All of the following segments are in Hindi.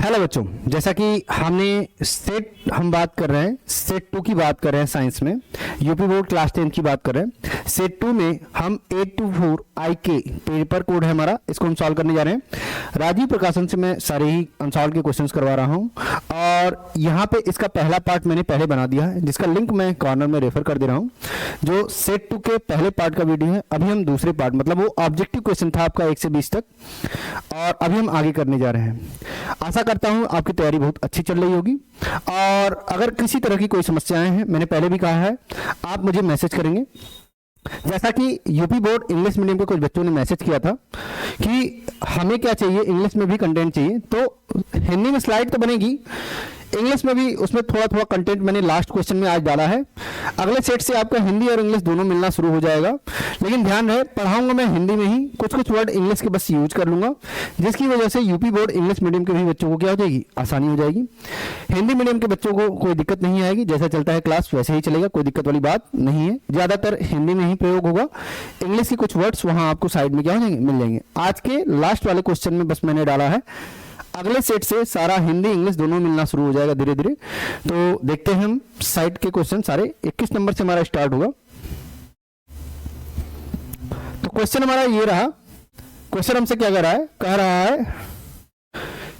हेलो बच्चों, जैसा कि हम बात कर रहे हैं सेट 2 की बात कर रहे हैं साइंस में, यूपी बोर्ड क्लास 10 की बात कर रहे हैं। सेट 2 में हम 824 IK पेपर कोड है हमारा, इसको हम सॉल्व करने जा रहे हैं। राजीव प्रकाशन से मैं सारे ही अनसॉल्व के क्वेश्चंस करवा रहा हूं और यहाँ पे इसका पहला पार्ट मैंने पहले बना दिया है, जिसका लिंक मैं कॉर्नर में रेफर कर दे रहा हूँ। जो सेट 2 के पहले पार्ट का वीडियो है, अभी हम दूसरे पार्ट, मतलब वो ऑब्जेक्टिव क्वेश्चन था आपका 1 से 20 तक, और अभी हम आगे करने जा रहे हैं। आशा करता हूं आपकी तैयारी बहुत अच्छी चल रही होगी। और अगर किसी तरह की कोई समस्याएं हैं, मैंने पहले भी कहा है, आप मुझे मैसेज करेंगे। जैसा कि यूपी बोर्ड इंग्लिश मीडियम के कुछ बच्चों ने मैसेज किया था कि हमें क्या चाहिए, इंग्लिश में भी कंटेंट चाहिए, तो हिंदी में स्लाइड तो बनेगी, इंग्लिश में भी उसमें थोड़ा थोड़ा कंटेंट मैंने लास्ट क्वेश्चन में आज डाला है। अगले सेट से आपका हिंदी और इंग्लिश दोनों मिलना शुरू हो जाएगा, लेकिन ध्यान रहे पढ़ाऊंगा मैं हिंदी में ही, कुछ कुछ वर्ड इंग्लिश के बस यूज कर लूंगा, जिसकी वजह से यूपी बोर्ड इंग्लिश मीडियम के भी बच्चों को क्या हो जाएगी, आसानी हो जाएगी। हिंदी मीडियम के बच्चों को कोई दिक्कत नहीं आएगी, जैसा चलता है क्लास वैसे ही चलेगा, कोई दिक्कत वाली बात नहीं है। ज्यादातर हिंदी में ही प्रयोग होगा, इंग्लिश के कुछ वर्ड्स वहां आपको साइड में क्या हो जाएंगे, मिल जाएंगे। आज के लास्ट वाले क्वेश्चन में बस मैंने डाला है, अगले सेट से सारा हिंदी इंग्लिश दोनों मिलना शुरू हो जाएगा धीरे धीरे। तो देखते हैं हम साइट के क्वेश्चन सारे। 21 नंबर से हमारा स्टार्ट होगा। तो क्वेश्चन हमारा ये रहा। क्वेश्चन हमसे क्या कह रहा है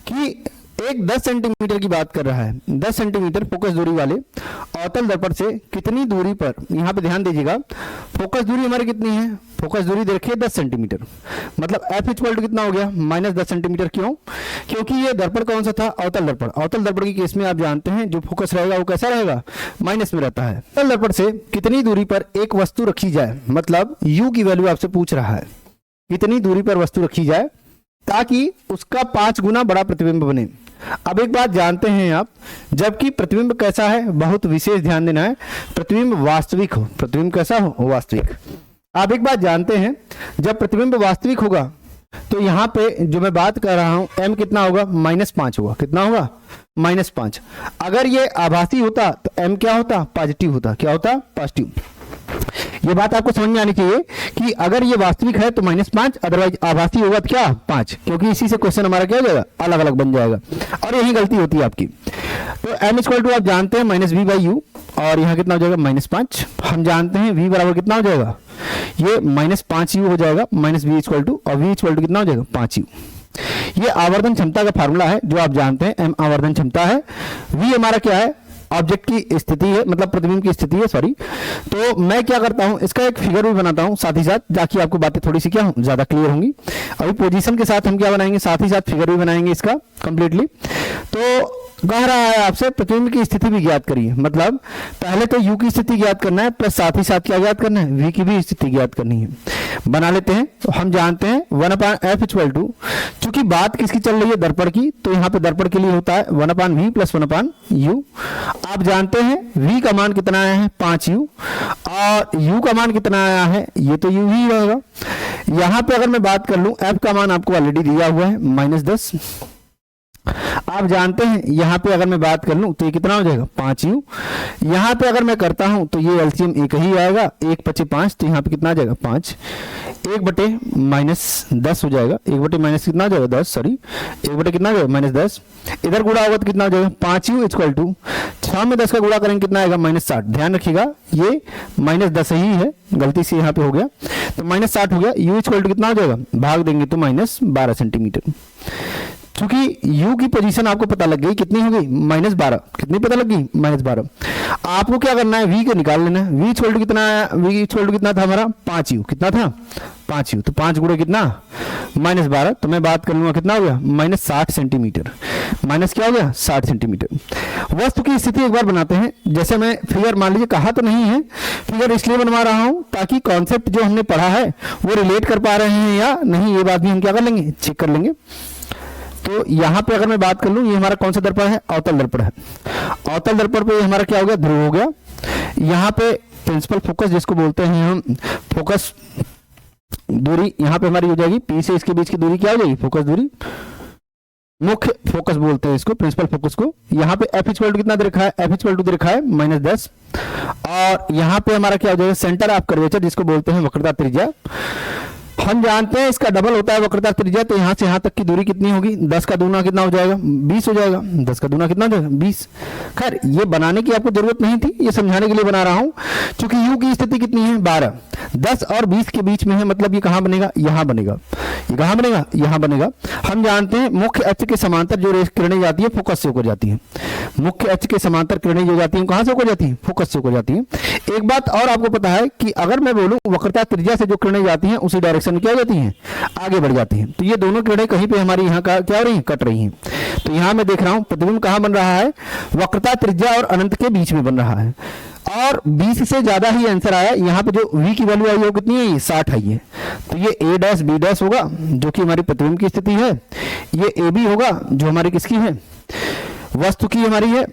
कि एक 10 सेंटीमीटर की बात कर रहा है। 10 सेंटीमीटर फोकस दूरी वाले अवतल दर्पण से कितनी दूरी पर, यहां पे ध्यान दीजिएगा, फोकस दूरी हमारी कितनी है, फोकस दूरी देखिए 10 सेंटीमीटर, मतलब एफ इक्वल टू कितना हो गया, -10 सेंटीमीटर। क्यों? क्योंकि ये दर्पण कौन सा था, अवतल दर्पण। अवतल दर्पण की केस में आप जानते हैं जो फोकस रहेगा वो कैसा रहेगा, माइनस में रहता है। अवतल दर्पण से कितनी दूरी पर एक वस्तु रखी जाए, मतलब यू की वैल्यू आपसे पूछ रहा है, कितनी दूरी पर वस्तु रखी जाए ताकि उसका 5 गुना बड़ा प्रतिबिंब बने। अब एक बात जानते हैं आप, जबकि प्रतिबिंब कैसा है, बहुत विशेष ध्यान देना है, प्रतिबिंब वास्तविक हो। प्रतिबिंब कैसा हो, वास्तविक। आप एक बात जानते हैं, जब प्रतिबिंब वास्तविक होगा तो यहाँ पे जो मैं बात कर रहा हूं m कितना होगा, -5 होगा। कितना होगा, -5। अगर ये आभासी होता तो m क्या होता, पॉजिटिव होता। क्या होता, पॉजिटिव। ये बात आपको समझ में आनी चाहिए कि अगर ये वास्तविक है तो -5, अदरवाइज आभासी होगा तो क्या, 5, क्योंकि इसी से क्वेश्चन हमारा क्या हो जाएगा, अलग अलग बन जाएगा, और यही गलती होती है आपकी। तो m इक्वल टू आप जानते हैं -v/u, और यहाँ कितना हो जाएगा, -5। हम जानते हैं v बराबर कितना हो जाएगा, ये -5u हो जाएगा, -v इक्वल टू, और v इक्वल टू कितना हो जाएगा, 5u। ये आवर्धन क्षमता का फार्मूला है जो आप जानते हैं, m आवर्धन क्षमता है, v हमारा क्या है, ऑब्जेक्ट की स्थिति है, मतलब प्रतिबिंब की स्थिति है, सॉरी। तो मैं क्या करता हूं, इसका एक फिगर भी बनाता हूं साथ ही साथ, ताकि आपको बातें थोड़ी सी क्या ज्यादा क्लियर होंगी। अभी पोजीशन के साथ हम क्या बनाएंगे, साथ ही साथ फिगर भी बनाएंगे इसका कंप्लीटली। तो कह रहा है आपसे प्रतिबिंब की स्थिति भी ज्ञात करिए, मतलब पहले तो u की स्थिति ज्ञात करना है, प्लस साथ ही साथ क्या ज्ञात करना है, v की भी स्थिति ज्ञात करनी है। बना लेते हैं। तो हम जानते हैं 1/f इक्वल टू, चूंकि बात किसकी चल रही है, दर्पण की, तो यहाँ पे दर्पण के लिए होता है 1/v प्लस 1/u। आप जानते हैं v का मान कितना आया है, 5u, और u का मान कितना आया है, ये तो u ही रहेगा। यहाँ पे अगर मैं बात कर लूं, f का मान आपको ऑलरेडी दिया हुआ है, -10। आप जानते हैं यहाँ पे अगर मैं बात कर लूं तो ये कितना हो जाएगा, 5u। यहाँ पे अगर मैं करता हूं तो ये एलसीएम एक ही आएगा, 1 × 5, तो यहाँ पे कितना आ जाएगा, 5। 1/-10 हो जाएगा, 1/- कितना हो जाएगा, 10, सॉरी, 1/ कितना हो जाएगा, -10। इधर गुणा होगा तो कितना हो जाएगा, 5u इक्वल टू 6 में 10 का गुणा करेंगे कितना आएगा, -60। ध्यान रखिएगा ये -10 ही है, गलती से यहाँ पे हो गया, तो -60 हो गया। u इक्वल टू कितना हो जाएगा, भाग देंगे तो -12 सेंटीमीटर। क्योंकि u की पोजीशन आपको पता लग गई, कितनी हो गई, -12। कितनी पता लग गई, -12। आपको क्या करना है, v को निकाल लेना है। v इक्वल टू कितना आया, v इक्वल टू कितना था हमारा, 5u। कितना था, 5u, तो 5 गुणे कितना, -12। तो मैं बात कर लूंगा कितना हो गया, -60 सेंटीमीटर। माइनस क्या हो गया, 60 सेंटीमीटर। वस्तु की स्थिति एक बार बनाते हैं। जैसे मैं फिगर, मान लीजिए कहा तो नहीं है, फिगर इसलिए बनवा रहा हूं ताकि कॉन्सेप्ट जो हमने पढ़ा है वो रिलेट कर पा रहे हैं या नहीं, ये बात भी हम क्या कर लेंगे, चेक कर लेंगे। तो यहाँ पे अगर मैं बात कर लूं, ये हमारा कौन सा दर्पण है, अवतल दर्पण है। अवतल दर्पण पे हमारा क्या हो गया, ध्रुव हो गया। यहाँ पे प्रिंसिपल फोकस जिसको बोलते हैं हम, फोकस दूरी यहाँ पे हमारी हो जाएगी, पी से इसके बीच की दूरी क्या हो जाएगी, फोकस दूरी, मुख्य फोकस बोलते हैं इसको, प्रिंसिपल फोकस को। यहाँ पे एफ इक्वल टू कितना दे रखा है, एफ इक्वल टू दे रखा है -10। और यहाँ पे हमारा क्या हो जाएगा, सेंटर ऑफ कर्वेचर जिसको बोलते हैं वक्रता त्रिज्या। हम जानते हैं इसका डबल होता है वक्रता त्रिज्या, तो यहाँ से यहाँ तक की दूरी कितनी होगी, 10 का दूना कितना हो जाएगा, 20 हो जाएगा। 10 का दूना कितना हो जाएगा, 20। खैर ये बनाने की आपको जरूरत नहीं थी, ये समझाने के लिए बना रहा हूँ। चूंकि यू की स्थिति कितनी है, 12, 10 और 20 के बीच में है, मतलब ये कहाँ बनेगा, यहाँ बनेगा। ये कहाँ बनेगा, यहाँ बनेगा। हम जानते हैं मुख्य अक्ष के समांतर जो किरणें जाती है फोकस से होकर जाती है। मुख्य अक्ष के समांतर किरणें जो जाती हैं कहाँ से होकर जाती हैं, फोकस से होकर जाती हैं। एक बात और आपको पता है कि अगर मैं बोलूं वक्रता त्रिज्या से जो किरणें जाती हैं उसी डायरेक्शन में क्या हो जाती हैं, आगे बढ़ जाती हैं। तो ये दोनों किरणें कहीं पे हमारी यहाँ का क्या हो रही हैं, कट रही हैं। तो यहाँ मैं देख रहा हूँ प्रतिबिंब कहाँ बन रहा है, वक्रता त्रिज्या और अनंत के बीच में बन रहा है, और 20 से ज्यादा ही आंसर आया। यहाँ पे जो v की वैल्यू आई है वो कितनी है, 60 आई है। तो ये a डैश b डैश होगा जो कि हमारी प्रतिबिंब की स्थिति है, ये ab होगा जो हमारी किसकी है, वस्तु की हमारी है।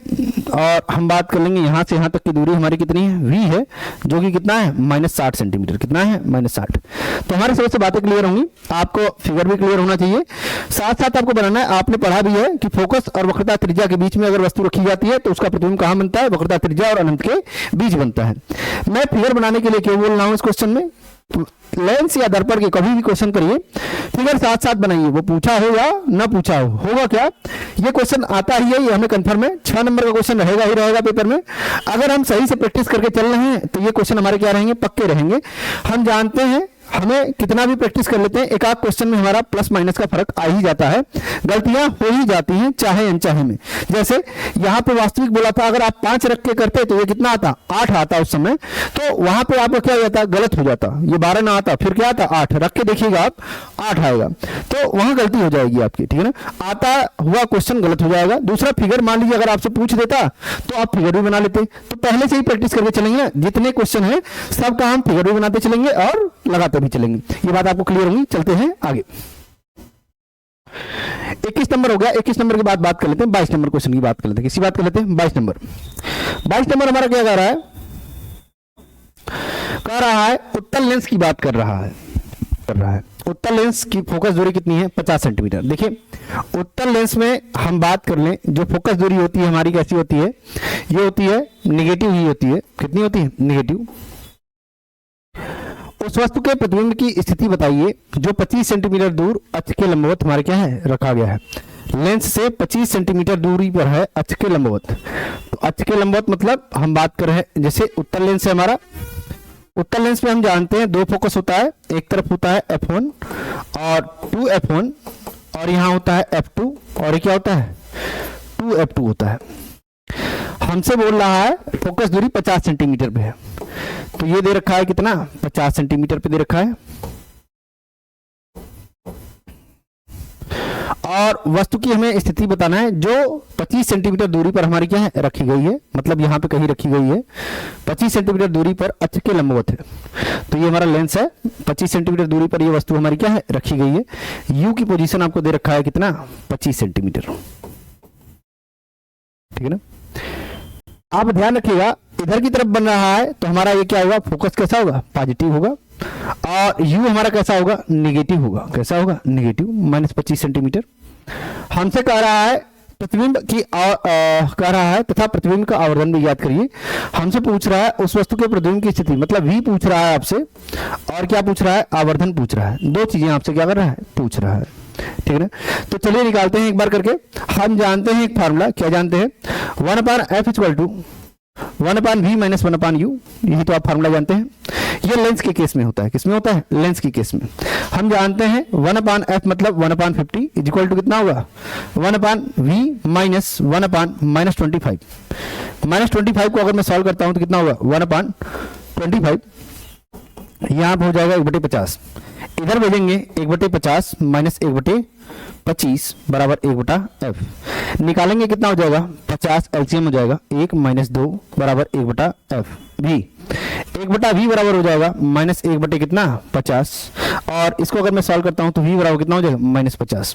और हम बात कर लेंगे यहाँ से यहाँ तक की दूरी हमारी कितनी है, v है, जो कि कितना है, -60 सेंटीमीटर। कितना है, -60। तो हमारी समझ से बातें क्लियर होंगी, आपको फिगर भी क्लियर होना चाहिए। साथ साथ आपको बनाना है, आपने पढ़ा भी है कि फोकस और वक्रता त्रिज्या के बीच में अगर वस्तु रखी जाती है तो उसका प्रतिबिंब कहाँ बनता है, वक्रता त्रिज्या और अनंत के बीच बनता है। मैं फिगर बनाने के लिए क्यों बोल रहा हूँ इस क्वेश्चन में, लेंस या दर्पण के कभी भी क्वेश्चन करिए फिगर साथ साथ बनाइए, वो पूछा हो या ना पूछा हो, होगा क्या, ये क्वेश्चन आता ही है, ये हमें कंफर्म है। 6 नंबर का क्वेश्चन रहेगा ही रहेगा पेपर में। अगर हम सही से प्रैक्टिस करके चल रहे हैं तो ये क्वेश्चन हमारे क्या रहेंगे, पक्के रहेंगे। हम जानते हैं हमें कितना भी प्रैक्टिस कर लेते हैं, एक आध क्वेश्चन में हमारा प्लस माइनस का फर्क आ ही जाता है, गलतियां हो ही जाती हैं चाहे अनचाहे में। जैसे यहाँ पे वास्तविक बोला था, अगर आप 5 रख के करते तो ये कितना आता, 8 आता उस समय, तो वहां पे आपका क्या हो जाता, गलत हो जाता, ये 12 ना आता, फिर क्या आता, 8 रख के देखिएगा आप, 8 आएगा, तो वहां गलती हो जाएगी आपकी, ठीक है ना, आता हुआ क्वेश्चन गलत हो जाएगा। दूसरा फिगर मान लीजिए अगर आपसे पूछ देता तो आप फिगर भी बना लेते, तो पहले से ही प्रैक्टिस करके चलेंगे ना, जितने क्वेश्चन है सबका हम फिगर भी बनाते चलेंगे और लगाते भी चलेंगे। ये बात आपको क्लियर होगी। चलते हैं आगे, 21 नंबर हो गया। 21 नंबर की बात कर लेते हैं, 22 नंबर क्वेश्चन की बात कर लेते हैं। किसी बात कर लेते हैं 22 नंबर। 22 नंबर हमारा क्या कह रहा है, उत्तल लेंस की बात कर रहा है। उत्तल लेंस की फोकस दूरी कितनी है, 50 सेंटीमीटर। देखिए उत्तल लेंस में हम बात कर लें, जो फोकस दूरी होती है हमारी कैसी होती है, ये होती है निगेटिव ही होती है। कितनी होती है, निगेटिव। उस वस्तु के प्रतिबिंब की स्थिति बताइए जो 25 सेंटीमीटर दूर अक्ष के लंबवत हमारे क्या है, रखा गया है। लेंस से 25 सेंटीमीटर दूरी पर है अक्ष के लंबवत। तो अक्ष के लंबवत मतलब हम बात कर रहे हैं, जैसे उत्तल लेंस है हमारा, उत्तल लेंस में हम जानते हैं 2 फोकस होता है, एक तरफ होता है f1 और 2f1, और यहाँ होता है f2, और ये क्या होता है, 2f2 होता है। हमसे बोल रहा है फोकस दूरी 50 सेंटीमीटर पे है, तो ये दे रखा है कितना, 50 सेंटीमीटर पे दे रखा है। और वस्तु की हमें स्थिति बताना है जो 25 सेंटीमीटर दूरी पर हमारी क्या है, रखी गई है, मतलब यहाँ पे कहीं रखी गई है, 25 सेंटीमीटर दूरी पर अक्ष के लंबवत है। तो ये हमारा लेंस है, 25 सेंटीमीटर दूरी पर ये वस्तु हमारी क्या है, रखी गई है। यू की पोजीशन आपको दे रखा है कितना, 25 सेंटीमीटर, ठीक है ना। आप ध्यान रखिएगा इधर की तरफ बन रहा है तो हमारा ये क्या होगा, फोकस कैसा होगा, पॉजिटिव होगा, और यू हमारा कैसा होगा, नेगेटिव होगा। कैसा होगा, नेगेटिव, -25 सेंटीमीटर। हमसे कह रहा है प्रतिबिंब की कह रहा है तथा प्रतिबिंब का आवर्धन भी याद करिए। हमसे पूछ रहा है उस वस्तु के प्रतिबिंब की स्थिति, मतलब v पूछ रहा है आपसे, और क्या पूछ रहा है, आवर्धन पूछ रहा है। 2 चीजें आपसे क्या कर रहा है, पूछ रहा है, ठीक है ना। तो चलिए निकालते हैं एक बार करके। हम जानते हैं एक फार्मूला, क्या जानते हैं, 1/f = 1/v - 1/u, यही तो आप फार्मूला जानते हैं। ये लेंस के केस में होता है, किसमें होता है, लेंस के केस में। हम जानते हैं 1/f मतलब 1/50 = कितना होगा, 1/v - 1/-25। -25 को अगर मैं सॉल्व करता हूं तो कितना होगा, 1/25, यहां पर हो जाएगा 1/50। इधर भेजेंगे 1/50 - 1/25 बराबर 1/f। निकालेंगे कितना हो जाएगा, 50 एलसीएम हो जाएगा, 1 - 2 बराबर 1/f। भी 1/v बराबर हो जाएगा -1 कितना, 50। और इसको अगर मैं सॉल्व करता हूं तो v बराबर कितना हो जाएगा, -50।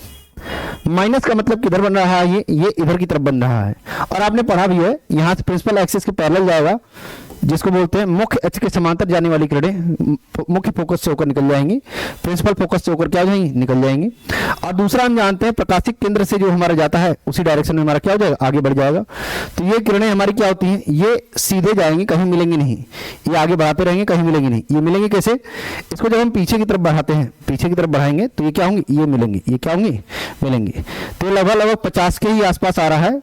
माइनस का मतलब किधर बन रहा है, ये इधर की तरफ बन रहा है। और आपने पढ़ा भी है, यहाँ से प्रिंसिपल एक्सिस के पैरेलल जाएगा, जिसको बोलते हैं मुख्य अक्ष के समांतर जाने वाली किरणें मुख्य फोकस से होकर निकल जाएंगी, प्रिंसिपल फोकस से होकर क्या हो जाएंगी, निकल जाएंगी। और दूसरा हम जानते हैं प्रकाशिक केंद्र से जो हमारा जाता है उसी डायरेक्शन में हमारा क्या हो जाएगा, आगे बढ़ जाएगा। तो ये किरणें हमारी क्या होती हैं, ये सीधे जाएंगी, कहीं मिलेंगी नहीं, ये आगे बढ़ाते रहेंगे, कहीं मिलेंगी नहीं। ये मिलेंगे कैसे, इसको जब हम पीछे की तरफ बढ़ाते हैं, पीछे की तरफ बढ़ाएंगे तो ये क्या होंगी, ये मिलेंगी, ये क्या होंगी, मिलेंगी। तो लगभग 50 के ही आसपास आ रहा है।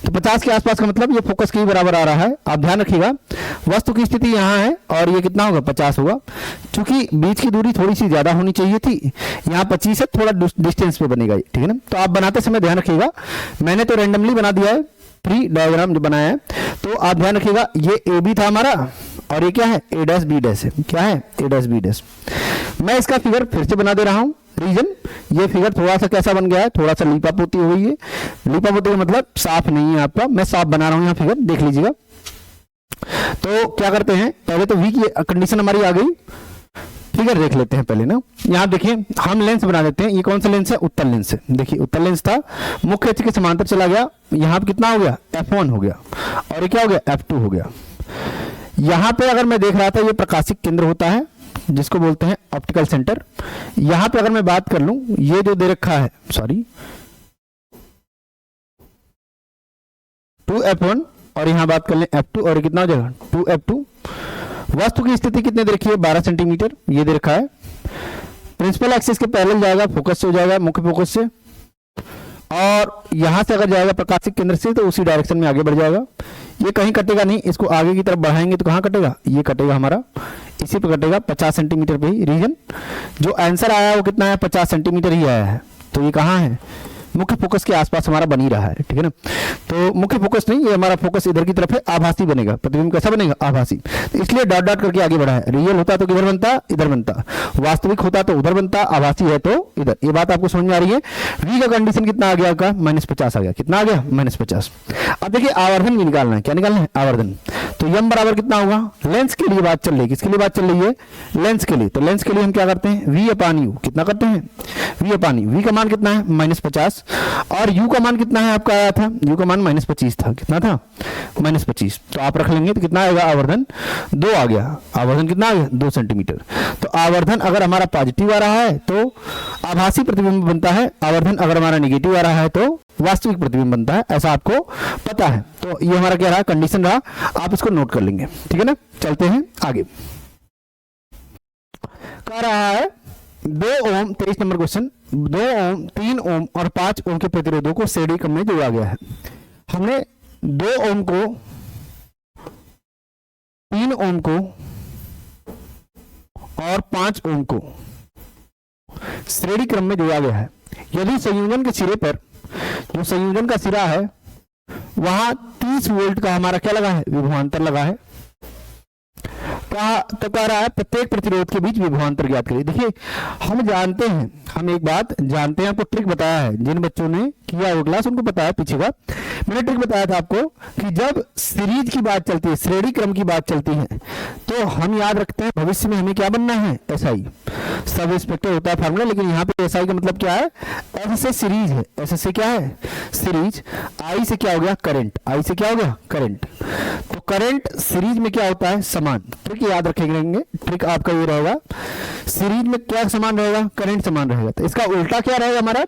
तो 50 के आसपास का मतलब ये फोकस के ही बराबर आ रहा है। आप ध्यान रखिएगा, वस्तु की स्थिति यहाँ है और ये कितना होगा, 50 होगा। चूंकि बीच की दूरी थोड़ी सी ज्यादा होनी चाहिए थी, यहाँ 25 है, थोड़ा डिस्टेंस पे बनेगा ये, ठीक है ना। तो आप बनाते समय ध्यान रखिएगा, मैंने तो रैंडमली बना दिया है, प्री डायग्राम जो बनाया है। तो आप ध्यान रखिएगा, ये ए बी था हमारा और ये क्या है, ए डैश बी डैश है, क्या है, ए डैश बी डैश। मैं इसका फिगर फिर से बना दे रहा हूँ। रीजन, ये फिगर थोड़ा सा कैसा बन गया है, थोड़ा सा लीपापोती हो गई है। लीपापोती का मतलब साफ नहीं है आपका, मैं साफ बना रहा हूँ यहाँ फिगर, देख लीजिएगा। तो क्या करते हैं, पहले तो वी की कंडीशन हमारी आ गई, फिगर देख लेते हैं पहले ना। यहाँ देखिए हम लेंस बना देते हैं, ये कौन सा लेंस है, उत्तल लेंस है। देखिए उत्तल लेंस था, मुख्य अक्ष के समांतर चला गया, यहाँ पे कितना हो गया, F1 हो गया, और ये क्या हो गया, F2 हो गया। यहाँ पे अगर मैं देख रहा था, ये प्रकाशिक केंद्र होता है जिसको बोलते हैं ऑप्टिकल सेंटर। यहां पे अगर मैं बात कर लूं, ये जो दे रखा है, सॉरी 2F1, और यहां बात कर लें F2, और कितना हो जाएगा 2F2। वस्तु की स्थिति कितने दे रखी है, 12 सेंटीमीटर, ये दे रखा है। प्रिंसिपल एक्सिस के पैरेलल जाएगा, फोकस से हो जाएगा, मुख्य फोकस से, और यहां से अगर जाएगा प्रकाशिक केंद्र से तो उसी डायरेक्शन में आगे बढ़ जाएगा। ये कहीं कटेगा नहीं, इसको आगे की तरफ बढ़ाएंगे तो कहां कटेगा, ये कटेगा हमारा, इसी पे कटेगा 50 सेंटीमीटर पे ही। रीजन जो आंसर आया है वो कितना है, 50 सेंटीमीटर ही आया है। तो ये कहाँ है, मुख्य फोकस के आसपास हमारा बन ही रहा है, ठीक है ना। तो मुख्य फोकस नहीं, ये हमारा फोकस इधर की तरफ है, आभासी बनेगा, प्रतिबिंब कैसा बनेगा, आभासी। तो इसलिए डॉट डॉट करके आगे बढ़ा है। रियल होता तो किधर बनता, इधर बनता, वास्तविक होता तो उधर बनता, आभासी है तो इधर। ये बात आपको समझ में आ रही है। वी का कंडीशन कितना आ गया आपका, -50 आ गया, कितना आ गया, -50। अब देखिए आवर्धन भी निकालना है, क्या निकालना है, आवर्धन। तो यम बराबर कितना होगा, लेंस के लिए बात चल रही है, किसके लिए बात चल रही है, लेंस के लिए। तो लेंस के लिए हम क्या करते हैं, V/U कितना करते हैं, V/U। V का मान कितना है, -50, और U का मान कितना है आपका आया था, U का मान -25 था, कितना था, -25। तो आप रख लेंगे तो कितना आएगा, आवर्धन 2 आ गया। आवर्धन कितना आ गया, 2 सेंटीमीटर। तो आवर्धन अगर हमारा पॉजिटिव आ रहा है तो आभासी प्रतिबिंब बनता है, आवर्धन अगर हमारा निगेटिव आ रहा है तो वास्तविक प्रतिबिंब बनता है, ऐसा आपको पता है। तो ये हमारा क्या रहा, कंडीशन रहा, आप इसको नोट कर लेंगे, ठीक है ना। चलते हैं आगे। कह रहा है 2 ओम, 23 नंबर क्वेश्चन, 2 ओम, 3 ओम और 5 ओम के प्रतिरोधों को श्रेणी क्रम में जोड़ा गया है। हमने 2 ओम को, 3 ओम को और 5 ओम को श्रेणी क्रम में जोड़ा गया है। यदि संयोजन के सिरे पर, जो संयोजन का सिरा है वहां 30 वोल्ट का हमारा क्या लगा है, विभवांतर लगा है। तो कह रहा है प्रत्येक प्रतिरोध के बीच विभवांतर ज्ञात करिए। देखिए हम जानते हैं, हम एक बात जानते हैं, आपको ट्रिक बताया है, जिन बच्चों ने किया वो क्लास उनको पता है, पीछे का मैंने ट्रिक बताया था आपको कि जब सीरीज की बात चलती है, श्रेणी क्रम की बात चलती है, तो हम याद रखते हैं भविष्य में हमें क्या बनना है, SI, सब इंस्पेक्टर होता है फार्मूला, लेकिन यहाँ पे SI का मतलब क्या है, S से सीरीज है, S से क्या है, सीरीज, I से क्या हो गया, करंट, I से क्या हो गया, करंट। तो करंट सीरीज में क्या होता है, समान। ट्रिक याद रखेंगे, ट्रिक आपका ये रहेगा, सीरीज में क्या समान रहेगा, करंट समान रहेगा। तो इसका उल्टा क्या रहेगा हमारा,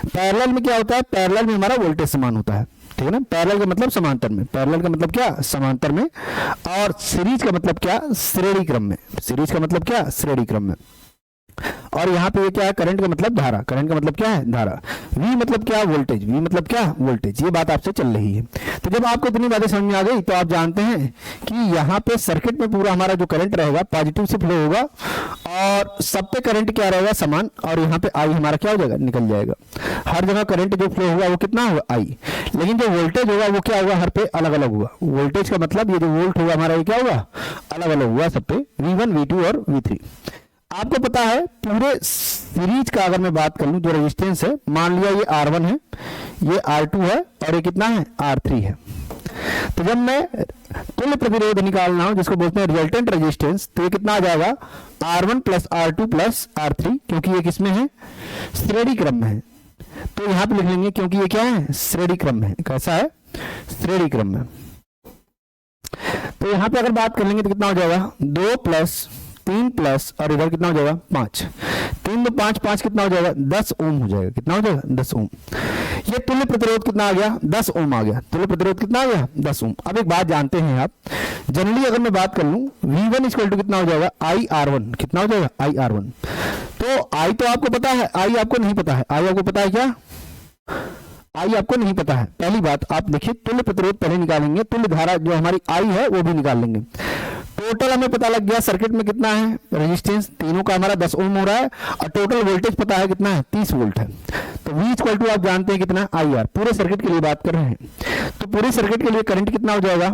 पैरेलल में क्या होता है, पैरेलल में हमारा वोल्टेज समान होता है, ठीक है ना। पैरेलल का मतलब समांतर में, पैरेलल का मतलब क्या, समांतर में, और सीरीज का मतलब क्या, श्रेणी क्रम में। सीरीज का मतलब क्या, श्रेणी क्रम में। और यहाँ पे ये क्या है, करंट का मतलब धारा, करंट का मतलब क्या है, धारा। V मतलब क्या, वोल्टेज, V मतलब क्या, वोल्टेज। ये बात आपसे चल रही है। तो जब आपको इतनी बातें समझ में आ गई तो आप जानते हैं कि यहाँ पे सर्किट में पूरा हमारा जो करंट रहेगा पॉजिटिव से फ्लो होगा, और सब पे करंट क्या रहेगा, समान, और यहाँ पे I हमारा क्या हो जाएगा, निकल जाएगा। हर जगह करंट जो फ्लो होगा वो कितना होगा, I, लेकिन जो वोल्टेज होगा वो क्या होगा, हर पे अलग अलग होगा। वोल्टेज का मतलब ये जो वोल्ट होगा हमारा, ये क्या होगा, अलग अलग होगा सब पे, V1, V2 और V3। आपको पता है पूरे सीरीज का अगर मैं बात कर लूं, जो रेजिस्टेंस है, मान लिया ये R1 है, ये R2 है, और ये कितना है, R3 है। तो जब मैं तुल्य प्रतिरोध निकालना हूं, जिसको बोलते हैं रिजल्टेंट रेजिस्टेंस, तो ये कितना आ जाएगा, R1 + R2 + R3, क्योंकि ये किसमें है, श्रेणी क्रम में है। तो यहाँ पे लिख लेंगे, क्योंकि ये क्या है, श्रेणी क्रम है। कैसा है, श्रेणी क्रम में। तो यहाँ पे अगर बात कर लेंगे तो कितना हो जाएगा, 2 प्लस 3 प्लस और इधर कितना हो जाएगा 5, 3 2 5, 5 कितना हो जाएगा 10 ओम हो जाएगा। कितना हो जाएगा 10 ओम। ये तुल्य प्रतिरोध कितना आ गया, 10 ओम आ गया। तुल्य प्रतिरोध कितना आ गया, 10 ओम। अब एक बात जानते हैं आप, जनरली अगर मैं बात कर लूं V1 इक्वल टू कितना हो जाएगा IR1। कितना हो जाएगा IR1। तो I तो आपको पता है, I आपको नहीं पता है। I आपको पता है क्या, I आपको नहीं पता है। पहली बात आप देखिए, तुल्य प्रतिरोध पहले निकालेंगे, तुल्य धारा जो हमारी I है वो भी निकाल लेंगे। टोटल हमें पता लग गया सर्किट में कितना है रेजिस्टेंस, तीनों का हमारा 10 ओम हो रहा है, और टोटल वोल्टेज पता है कितना है 30 वोल्ट है। तो V इक्वल टू आप जानते हैं कितना IR, पूरे सर्किट के लिए बात कर रहे हैं। तो पूरे सर्किट के लिए करंट कितना हो जाएगा,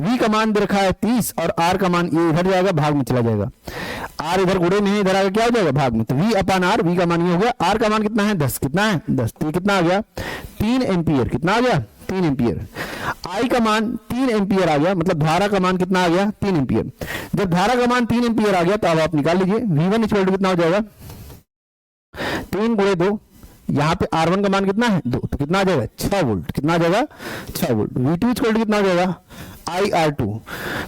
V का मान दे रखा है 30 और R का मान ये इधर जाएगा, भाग में चला जाएगा। R इधर गुणे में इधर आएगा, क्या हो जाएगा भाग में। तो V अपान R, V का मान ये हो गया, R का मान कितना है 10। कितना है 10, तो कितना आ गया 3 एम्पियर। कितना आ गया 3 एम्पियर। I का मान 3 एम्पियर आ गया, मतलब धारा का मान कितना आ गया 3 एम्पियर। जब धारा का मान 3 एम्पियर आ गया तो अब आप निकाल लीजिए V1 इक्वल टू कितना हो जाएगा 3 गुणे 2, यहाँ पे R1 का मान कितना है 2, तो कितना आ जाएगा 6 वोल्ट। कितना आ जाएगा 6 वोल्ट। V2 इक्वल टू कितना हो जाएगा IR2।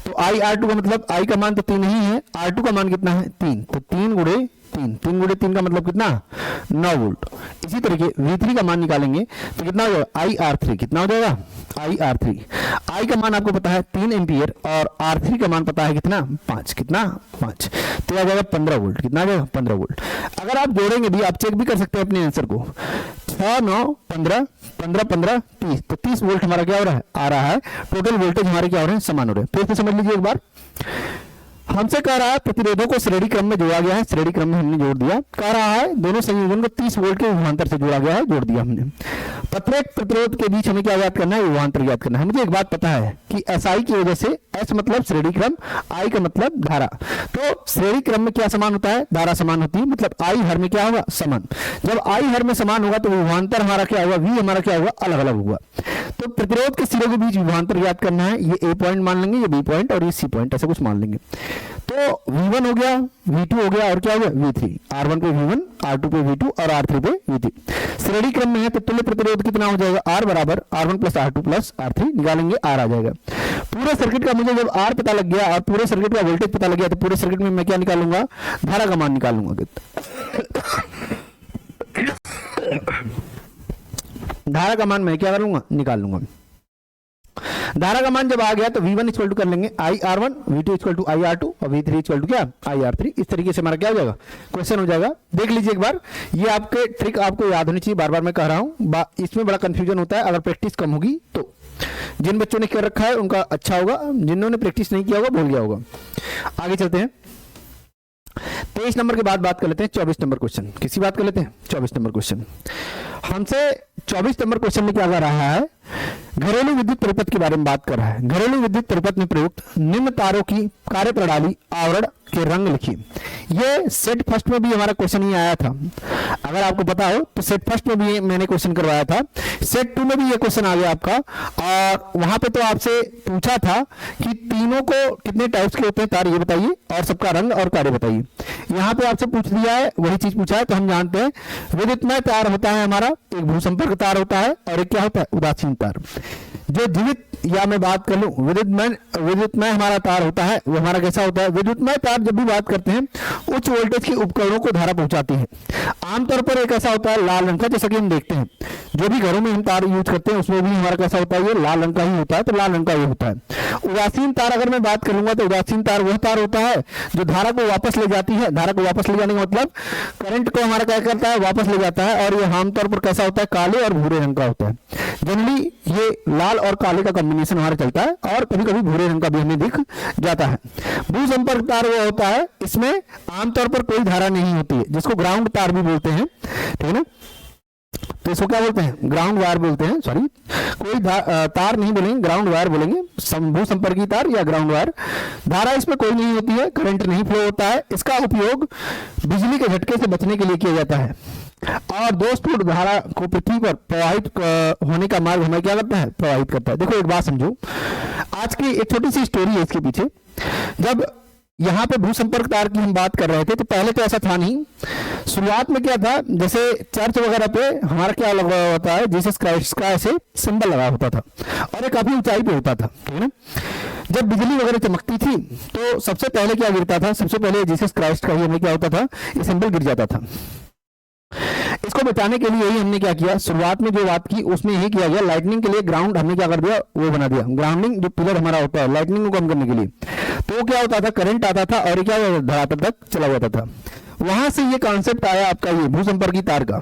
तो IR2 का मतलब I का मान तो 3 ही है, R2 का मान कितना है 3, तो 3 गुणे 3, 3 गुणे 3 का मतलब कितना 9 वोल्ट। इसी तरीके V3 का मान निकालेंगे तो कितना हो जाएगा IR3। कितना हो जाएगा IR3। I का मान आपको पता है 3 एम्पियर और R3 का मान पता है कितना 5। कितना 5, तो आ जाएगा 15 वोल्ट। कितना आ जाएगा 15 वोल्ट। अगर आप जोड़ेंगे भी, आप चेक भी कर सकते हैं अपने आंसर को, 6 9 15 15 15 30, तो 30 वोल्ट हमारा क्या हो रहा है आ रहा है। टोटल वोल्टेज हमारे क्या हो रहे हैं समान हो रहे हैं। फिर से समझ लीजिए एक बार, हमसे कह रहा है प्रतिरोधों को श्रेणी क्रम में जोड़ा गया है, श्रेणी क्रम में हमने जोड़ दिया। कह रहा है दोनों संयोजन को 30 वोल्ट के विभवांतर से जोड़ा गया है, जोड़ दिया हमने। प्रत्येक प्रतिरोध के बीच हमें क्या याद करना है, विभवांतर याद करना है। मुझे एक बात पता है कि SI की वजह से, S मतलब श्रेणी क्रम, I का मतलब धारा। तो श्रेणी क्रम में क्या समान होता है, धारा समान होती है, मतलब I हर में क्या होगा समान। जब I हर में समान होगा तो विभवांतर हमारा क्या होगा, V हमारा क्या होगा अलग अलग होगा। तो प्रतिरोध के सिरों के बीच विभवांतर याद करना है। ये A पॉइंट मान लेंगे, ये B पॉइंट और ये C पॉइंट, ऐसा कुछ मान लेंगे। तो V1 हो गया, V2 हो गया और क्या हो गया V3। R1 पे V1, R2 पे V2 और R3 पे V3। श्रेणी क्रम में है तो तुल्य प्रतिरोध कितना हो जाएगा, R बराबर R1 plus R2 plus R3, निकालेंगे R आ जाएगा। पूरे सर्किट का मुझे जब R पता लग गया और पूरे सर्किट का वोल्टेज पता लग गया तो पूरे सर्किट में मैं क्या निकालूंगा, धारा का मान निकालूंगा। धारा का मान मैं क्या करूंगा, निकाल लूंगा। धारा का मान जब आ गया तो V1 इक्वल टू कर लेंगे IR1, V2 equal to IR2 और V3 इक्वल टू क्या IR3। इस तरीके से हमारा क्या हो जाएगा क्वेश्चन हो जाएगा। देख लीजिए एक बार, ये आपके ट्रिक आपको याद होनी चाहिए, बार बार मैं कह रहा हूं, इसमें बड़ा कंफ्यूजन होता है। अगर प्रैक्टिस कम होगी तो जिन बच्चों ने कर रखा है उनका अच्छा होगा, जिन्होंने प्रैक्टिस नहीं किया होगा भूल गया होगा। आगे चलते हैं, 23 नंबर के बाद बात कर लेते हैं 24 नंबर क्वेश्चन। किसी बात कर लेते हैं 24 नंबर क्वेश्चन। हमसे 24 नंबर क्वेश्चन में क्या कर रहा है, घरेलू विद्युत परिपथ के बारे में बात कर रहा है। घरेलू विद्युत परिपथ में प्रयुक्त निम्न तारों की कार्यप्रणाली आवरण के रंग लिखिए। ये सेट फर्स्ट में भी हमारा क्वेश्चन ही आया था, अगर आपको पता हो तो सेट फर्स्ट में भी मैंने क्वेश्चन करवाया था, सेट 2 में भी ये क्वेश्चन आ गया आपका। और वहां पे तो आपसे पूछा था कि तीनों को कितने टाइप्स के होते हैं तार ये बताइए और सबका रंग और कार्य बताइए। यहाँ पे आपसे पूछ दिया है, वही चीज पूछा है। तो हम जानते हैं विद्युतमय तार होता है हमारा, एक भूसंपर्क तार होता है और एक क्या होता है उदासीन तार। जो जीवित, या मैं बात कर लूं विद्युतमय हमारा तार होता है, वो हमारा कैसा होता है, विद्युतमय तार जब भी बात करते हैं उच्च वोल्टेज के उपकरणों को धारा पहुंचाती है। आमतौर पर एक ऐसा होता है लाल रंग का, जैसा कि हम देखते हैं जो भी घरों में हम तार यूज करते हैं उसमें भी हमारा कैसा होता है, ये लाल रंग का ही होता है, तो लाल रंग का ये होता है। उदासीन तार अगर मैं बात करूंगा तो उदासीन तार वह तार होता है जो धारा को वापस ले जाती है। धारा को वापस ले जाने का मतलब करंट को हमारा क्या करता है, वापस ले जाता है। और ये आमतौर पर कैसा होता है, काले और भूरे रंग का होता है। जनरली ये लाल और काले का कॉम्बिनेशन हमारा चलता है और कभी कभी भूरे रंग का भी हमें दिख जाता है। भूसंपर्क तार वो होता है, इसमें आमतौर पर कोई धारा नहीं होती है, जिसको ग्राउंड तार भी बोलते हैं, ठीक है ना। तो इसको क्या बोलते हैं, ग्राउंड वायर बोलते हैं। सॉरी, कोई तार नहीं बोलेंगे, ग्राउंड वायर बोलेंगे। भूसंपर्की तार या ग्राउंड वायर, धारा इसमें कोई नहीं होती है, करंट नहीं फ्लो होता है। इसका उपयोग बिजली के झटके से बचने के लिए किया जाता है और दोषपूर्ण धारा को पृथ्वी पर प्रवाहित होने का मार्ग हमें क्या करता है, प्रवाहित करता है। देखो एक बात समझो, आज की एक छोटी सी स्टोरी है इसके पीछे। जब यहाँ पे भूसंपर्क तार की हम बात कर रहे थे, तो पहले तो ऐसा था नहीं। शुरुआत में क्या था, जैसे चर्च वगैरह पे हमारा क्या लगा होता है, जीसस क्राइस्ट का ऐसे सिंबल लगा होता था और ये काफी ऊंचाई पे होता था, ठीक है ना। जब बिजली वगैरह चमकती थी तो सबसे पहले क्या गिरता था, सबसे पहले जीसस क्राइस्ट का ही हमें क्या होता था, ये सिंबल गिर जाता था। इसको बचाने के लिए ही हमने क्या किया, शुरुआत में जो बात की उसमें यही किया गया, लाइटनिंग के लिए ग्राउंड हमने क्या कर दिया, वो बना दिया, ग्राउंडिंग जो पिलर हमारा होता है लाइटनिंग को कम करने के लिए। तो क्या होता था, करंट आता था और क्या धरातल तक चला जाता था। वहां से ये कॉन्सेप्ट आया आपका ये भूसंपर्की तार का,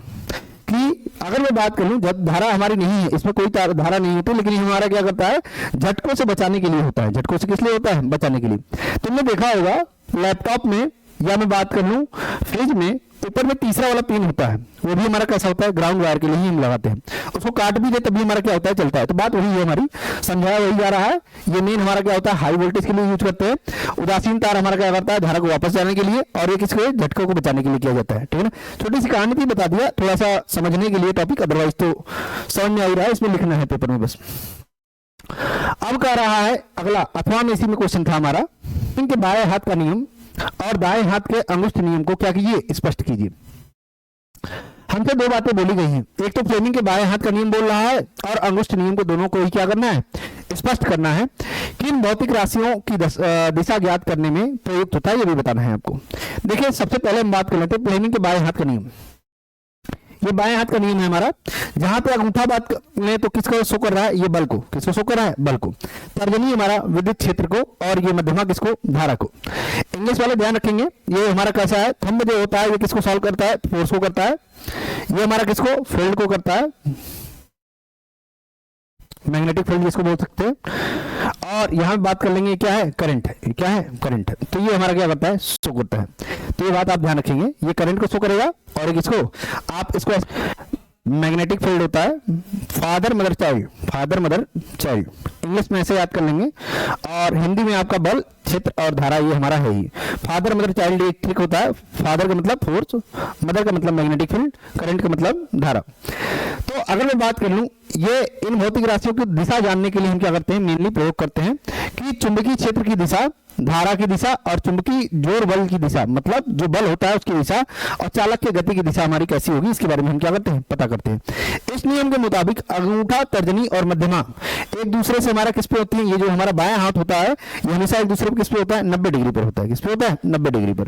कि अगर मैं बात करूं जब धारा हमारी नहीं है, इसमें कोई धारा नहीं होती, लेकिन हमारा क्या करता है, झटकों से बचाने के लिए होता है। झटकों से किस लिए होता है, बचाने के लिए। तुमने देखा होगा लैपटॉप में, या मैं बात कर लूं फ्रिज में, ऊपर में तीसरा वाला पिन होता है, वो भी हमारा कैसा होता है, ग्राउंड वायर के लिए ही हम लगाते हैं। उसको काट भी दे तभी हमारा क्या होता है, चलता है। तो बात वही है हमारी, समझाया वही जा रहा है। ये मेन हमारा क्या होता है, हाई वोल्टेज के लिए यूज करते हैं। उदासीन तार हमारा क्या करता है, धारा को वापस जाने के लिए, और ये किसके, झटकों को बचाने के लिए किया जाता है, ठीक है ना। छोटी सी कहानी भी बता दिया थोड़ा सा समझने के लिए टॉपिक, अदरवाइज तो समझ में आ ही रहा है, इसमें लिखना है पेपर में बस। अब कह रहा है अगला, अथवा में इसी में क्वेश्चन था हमारा, इनके बाएं हाथ का नियम और दाएं हाथ के अंगुष्ठ नियम को क्या कीजिए, स्पष्ट कीजिए। हमसे दो बातें बोली गई हैं, एक तो फ्लेमिंग के बाएं हाथ का नियम बोल रहा है और अंगुष्ठ नियम को, दोनों को ही क्या करना है, स्पष्ट करना है। किन भौतिक राशियों की दिशा ज्ञात करने में प्रयुक्त होता है, ये भी बताना है आपको। देखिए सबसे पहले हम बात कर लेते हैं फ्लेमिंग के बाएं हाथ का नियम। ये बाएं हाथ का नियम है हमारा, जहां पे अंगूठा बात में तो किसको शो कर रहा है, ये बल को, किसको शो कर रहा है, बल को। तर्जनी हमारा विद्युत क्षेत्र को, और ये मध्यमा किसको, धारा को। इंग्लिश वाले ध्यान रखेंगे, ये हमारा कैसा है, थंब जो होता है ये किसको सॉल्व करता है, फोर्स को करता है। ये हमारा किसको, फील्ड को करता है, मैग्नेटिक फील्ड जिसको बोल सकते हैं। और यहां बात कर लेंगे क्या है, करंट है, क्या है, करंट है। तो ये हमारा क्या करता है, शो करता है। तो ये बात आप ध्यान रखेंगे, ये करंट को शो करेगा, और किसको, आप इसको मैग्नेटिक फील्ड होता है, father mother child, father mother child, English में ऐसे याद कर लेंगे। और हिंदी में आपका बल, क्षेत्र और धारा, ये हमारा है ही। फादर मदर चाइल्ड एक ट्रिक होता है, फादर का मतलब फोर्स, मदर का मतलब मैग्नेटिक फील्ड, करंट का मतलब धारा। तो अगर मैं बात कर लूं, ये इन भौतिक राशियों की दिशा जानने के लिए हम क्या करते हैं, मेनली प्रयोग करते हैं कि चुंबकीय क्षेत्र की दिशा, धारा की दिशा और चुंबकीय जोर बल की दिशा, मतलब जो बल होता है उसकी दिशा, और चालक की गति की दिशा हमारी कैसी होगी, इसके बारे में हम क्या करते हैं, पता करते हैं। इस नियम के मुताबिक अंगूठा, तर्जनी और मध्यमा एक दूसरे से हमारा किस पे होती है, ये जो हमारा बायां हाथ होता है ये हमेशा एक दूसरे पे किस पे होता है, 90 डिग्री पर होता है। किस पे होता है, 90 डिग्री पर।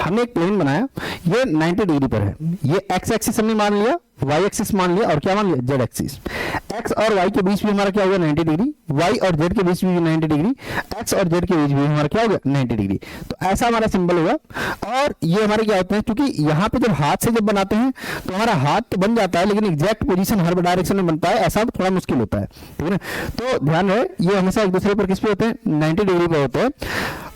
हमने एक प्लेन बनाया, ये 90 डिग्री पर है। ये एक्स एक्सिस हमने मान लिया, वाई एक्सिस मान लिया, और क्या मान लिया, जेड एक्सिस। एक्स और वाई के बीच भी हमारा क्या होगा, 90 डिग्री। वाई और जेड के बीच भी 90 डिग्री। एक्स और जेड के बीच भी हमारा क्या होगा, 90 डिग्री। तो ऐसा हमारा सिंबल होगा। और ये हमारे क्या होते हैं, क्योंकि यहाँ पे जब हाथ से जब बनाते हैं तो हमारा हाथ तो बन जाता है, लेकिन एग्जैक्ट पोजीशन हर डायरेक्शन में बनता है, ऐसा थोड़ा मुश्किल होता है, ठीक है ना। तो ध्यान रहे, ये हमेशा एक दूसरे पर किस पे होते हैं, 90 डिग्री पे होते हैं।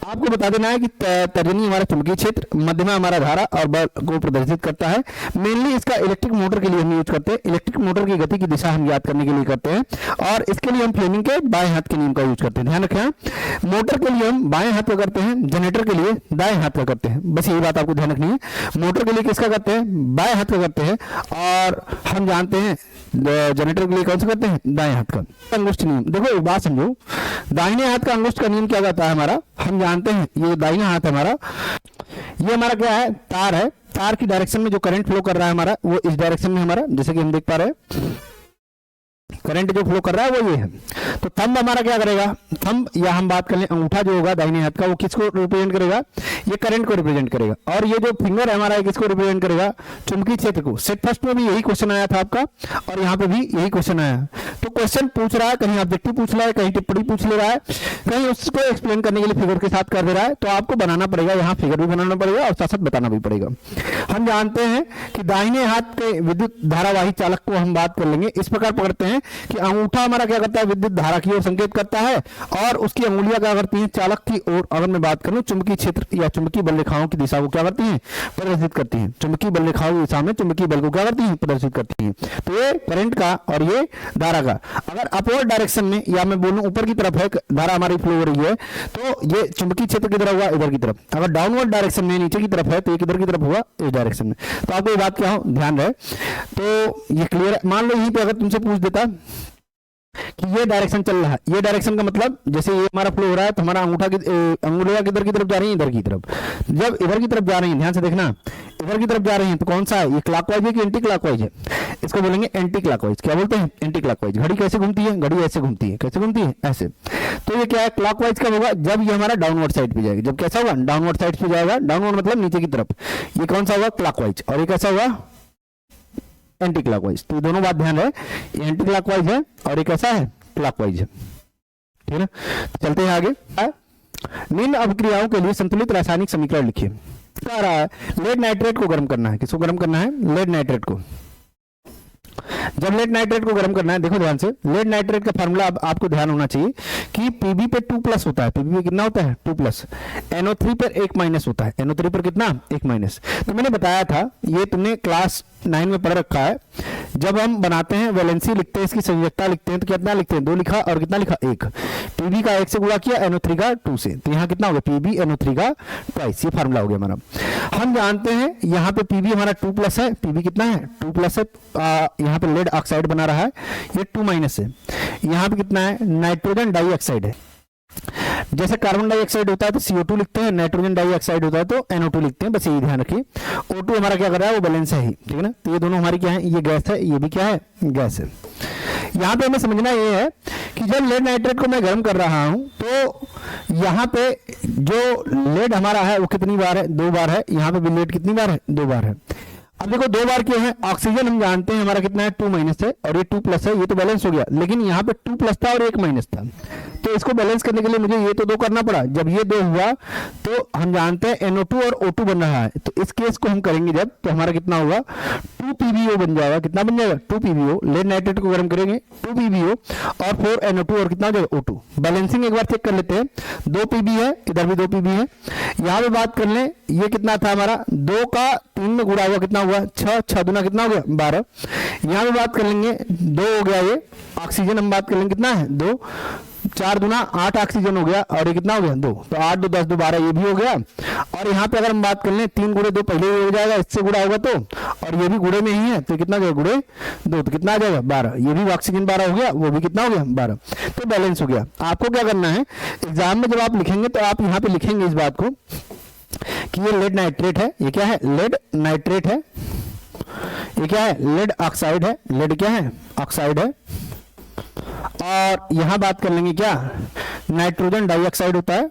आपको बता देना है कि तर्जनी हमारा चुंबकीय क्षेत्र, मध्यमा हमारा धारा और बल को प्रदर्शित करता है। मेनली इसका इलेक्ट्रिक मोटर के लिए हम यूज करते हैं, इलेक्ट्रिक मोटर की गति की दिशा हम याद करने के लिए करते हैं, और इसके लिए हम फ्लेमिंग के बाएं हाथ के नियम का यूज करते हैं। ध्यान रखें, मोटर के लिए हम बाएं हाथ का करते हैं, जनरेटर के लिए दाएं हाथ का करते हैं। बस यही बात आपको ध्यान रखनी है, मोटर के लिए किसका करते हैं, बाएं हाथ का करते हैं, और हम जानते हैं जनरेटर के लिए कौन सा करते हैं, दाएं हाथ का। अंगुष्ठ नियम, देखो एक बात समझो, दाहिने हाथ का अंगुष्ठ का नियम क्या कहता है हमारा, हम जानते हैं ये दाहिना हाथ हमारा, ये हमारा क्या है, तार है। तार की डायरेक्शन में जो करंट फ्लो कर रहा है हमारा, वो इस डायरेक्शन में हमारा, जैसे कि हम देख पा रहे हैं करंट जो फ्लो कर रहा है वो ये है। तो थंब हमारा क्या करेगा, थंब या हम बात कर लें अंगूठा जो होगा दाहिने हाथ का, वो किसको रिप्रेजेंट करेगा, ये करंट को रिप्रेजेंट करेगा। और ये जो फिंगर है हमारा, किसको रिप्रेजेंट करेगा, चुंबकीय क्षेत्र को। सेट फर्स्ट में भी यही क्वेश्चन आया था आपका, और यहाँ पे भी यही क्वेश्चन आया। तो क्वेश्चन पूछ रहा है, कहीं ऑब्जेक्टिव पूछ रहा है, कहीं टिप्पणी पूछ ले रहा है, कहीं उसको एक्सप्लेन करने के लिए फिगर के साथ कर दे रहा है, तो आपको बनाना पड़ेगा, यहाँ फिगर भी बनाना पड़ेगा और साथ साथ बताना भी पड़ेगा। हम जानते हैं कि दाहिने हाथ के विद्युत धारावाही चालक को हम बात कर लेंगे, इस प्रकार पकड़ते हैं कि अंगूठा हमारा क्या करता है, विद्युत धारा की ओर संकेत करता है, और उसकी अंगुलियां क्या करती हैं, चालक की ओर। अगर मैं बात करूं चुंबकीय क्षेत्र या चुंबकीय बल रेखाओं की दिशा को क्या करती हैं, प्रदर्शित करती हैं। चुंबकीय बल रेखाओं की दिशा में चुंबकीय बल को क्या करती हैं, प्रदर्शित करती हैं। तो ये करंट का और ये धारा का, अगर अपवर्ड डायरेक्शन में या मैं बोलूं ऊपर की तरफ है धारा हमारी फ्लो हो रही है, तो ये चुंबकीय क्षेत्र किधर होगा, इधर की तरफ। अगर डाउनवर्ड डायरेक्शन में नीचे की तरफ है, तो ये किधर की तरफ होगा, इस डायरेक्शन में। तो आपको ये बात क्या हो ध्यान रहे। तो ये क्लियर है। मान लो यहीं पे अगर तुमसे पूछ देता कि ये डायरेक्शन चल रहा है, ये डायरेक्शन का मतलब जैसे ये हमारा फ्लो हो रहा है तो हमारा अंगुलियां किधर की तरफ जा रही है, इधर की तरफ। जब इधर की तरफ जा रही है, ध्यान से देखना, इधर की तरफ जा रही है तो कौन सा है, ये क्लॉकवाइज है कि एंटी क्लॉकवाइज है, इसको बोलेंगे एंटी क्लॉकवाइज। क्या बोलते हैं, एंटी क्लॉकवाइज। घड़ी कैसे घूमती है, घड़ी ऐसे घूमती है, कैसे घूमती है, ऐसे। तो ये क्या है, क्लॉकवाइज कब होगा, जब ये हमारा डाउनवर्ड साइड पे जाएगा। जब कैसा होगा, डाउनवर्ड साइड पे जाएगा, डाउनवर्ड मतलब नीचे की तरफ, ये कौन सा होगा, क्लॉकवाइज। और ये कैसा होगा, एंटी क्लॉकवाइज। तो दोनों बात ध्यान है, ये एंटी क्लॉकवाइज है और ये कैसा है, क्लॉकवाइज है, ठीक है। तो चलते हैं आगे। निम्न अभिक्रियाओं के लिए संतुलित रासायनिक समीकरण लिखिए। क्या रहा है, लेड नाइट्रेट को गर्म करना है। किसको गर्म करना है, लेड नाइट्रेट को। जब लेड नाइट्रेट को गर्म करना है, देखो ध्यान से, लेड नाइट्रेट का फार्मूला आपको ध्यान होना चाहिए कि Pb पे 2+ होता है। Pb पे कितना होता है, 2+। NO3 पर 1- होता है। NO3 पर कितना, 1-। तो मैंने बताया था, ये तुमने क्लास 9 में पढ़ रखा है। जब हम बनाते हैं, वैलेंसी लिखते हैं, इसकी संयोजकता लिखते हैं, तो कितना लिखते हैं, 2 लिखा और कितना लिखा, 1। Pb का 1 से गुणा किया, NO3 का 2 से, तो यहाँ कितना हो गया, Pb NO3 का ट्वाइस। ये फार्मूला हो गया हमारा। हम जानते हैं यहाँ पे Pb हमारा 2+ है, Pb कितना है, 2+ है। यहाँ पे लेड ऑक्साइड बना रहा है, ये 2- है। यहाँ पे कितना है, नाइट्रोजन डाइऑक्साइड है। जैसे कार्बन डाइऑक्साइड होता है तो CO2 लिखते हैं, नाइट्रोजन डाइऑक्साइड होता है तो NO2 लिखते हैं। बस यही ध्यान रखिए। O2 हमारा क्या कर रहा है, वो बैलेंस है ही, ठीक है ना। तो ये दोनों हमारी क्या है, ये गैस है, ये भी क्या है, गैस है। यहाँ पे हमें समझना ये है कि जब लेड नाइट्रेट को मैं गर्म कर रहा हूं तो यहाँ पे जो लेड हमारा है वो कितनी बार है, 2 बार है। यहाँ पे भी लेड कितनी बार है, 2 बार है। अब देखो 2 बार क्यों है, ऑक्सीजन हम जानते हैं हमारा कितना है, 2- है और ये 2+ है, ये तो बैलेंस हो गया। लेकिन यहाँ पे 2+ था और 1- था, तो इसको बैलेंस करने के लिए मुझे ये तो 2 करना पड़ा। जब ये 2 हुआ तो हम जानते हैं NO2 और O2 बन रहा है, तो इस केस को हम करेंगे जब, तो हमारा कितना होगा, 2PbO बन जाएगा। कितना बन जाएगा, 2PbO। लेड नाइट्रेट को गर्म करेंगे, 2PbO और 4NO2 और कितना हो जाएगा, O2। बैलेंसिंग एक बार चेक कर लेते हैं, 2 Pb है, इधर भी 2 Pb है। यहाँ पे बात कर लें, ये कितना था हमारा, 2 का 3 में गुणा हुआ, कितना हुआ, 6, 6 दूना कितना हो गया, 12। यहाँ पे बात कर लेंगे, 2 हो गया ये ऑक्सीजन, हम बात कर लेंगे कितना है, 2, 4 दूना 8 ऑक्सीजन हो गया और ये कितना हो गया, 2। तो 8, 2, 10, 2, 12 ये भी हो गया। और यहाँ पे अगर हम बात कर लें, 3 गुणे 2 पहले हो जाएगा, इससे गुणा होगा तो, और ये भी गुणे में ही है तो कितना जाएगा, गुणे 2, तो कितना आ जाएगा, 12। ये भी ऑक्सीजन 12 हो गया, वो भी कितना हो गया, 12। तो बैलेंस हो गया। आपको क्या करना है, एग्जाम में जब आप लिखेंगे तो आप यहाँ पे लिखेंगे इस बात को कि ये लेड नाइट्रेट है, ये क्या है, लेड नाइट्रेट है, ये क्या है, लेड ऑक्साइड है, लेड क्या है, ऑक्साइड है। और यहां बात कर लेंगे क्या, नाइट्रोजन डाइऑक्साइड होता है,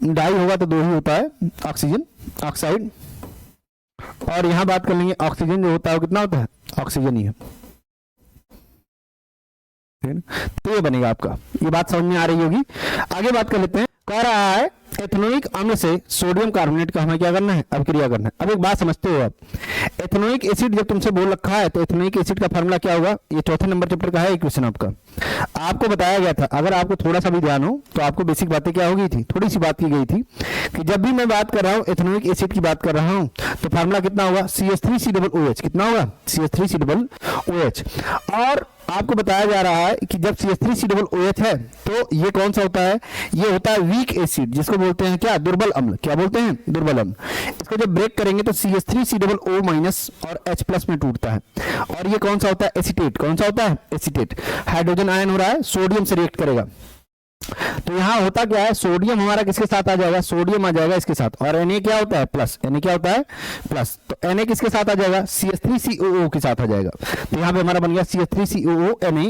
डाई होगा तो 2 ही होता है, ऑक्सीजन ऑक्साइड। और यहां बात कर लेंगे ऑक्सीजन जो होता है वो कितना होता है, ऑक्सीजन ही है। तो ये बनेगा आपका, ये बात समझ में आ रही होगी। आगे बात कर लेते हैं। कह रहा है एथेनोइक अम्ल से सोडियम कार्बोनेट का हमें क्या करना है, अभिक्रिया करना है। अब एक बात समझते हो आप, एथेनोइक एसिड जब तुमसे बोल रखा है तो एथेनोइक एसिड का फार्मूला क्या होगा, ये 4थे नंबर चैप्टर का है क्वेश्चन आपका। आपको बताया गया था, अगर आपको थोड़ा सा भी ध्यान हो तो आपको बेसिक बातें क्या हो गई थी, थोड़ी सी बात की गई थी कि जब भी मैं बात कर रहा हूँ एथेनोइक एसिड की बात कर रहा हूँ तो फार्मूला कितना होगा, CH3COOH। कितना होगा, CH3COOH। और आपको बताया जा रहा है कि जब CH3COOH है तो ये कौन सा होता है, ये होता है वीक एसिड, जिसको बोलते हैं क्या, दुर्बल अम्ल। क्या बोलते हैं, दुर्बल अम्ल। इसको जब ब्रेक करेंगे तो CH3COO- और H+ में टूटता है। और ये कौन सा होता है, एसीटेट। कौन सा होता है, एसीटेट। हाइड्रोजन आयन हो रहा है, सोडियम से रिएक्ट करेगा। तो यहां होता क्या है, सोडियम हमारा किसके साथ आ जाएगा, सोडियम आ जाएगा इसके साथ, और Na क्या होता है, प्लस। Na क्या होता है, प्लस। तो Na किसके साथ आ जाएगा, CH3COO के साथ आ जाएगा। तो यहां पे हमारा बन गया CH3COO Na।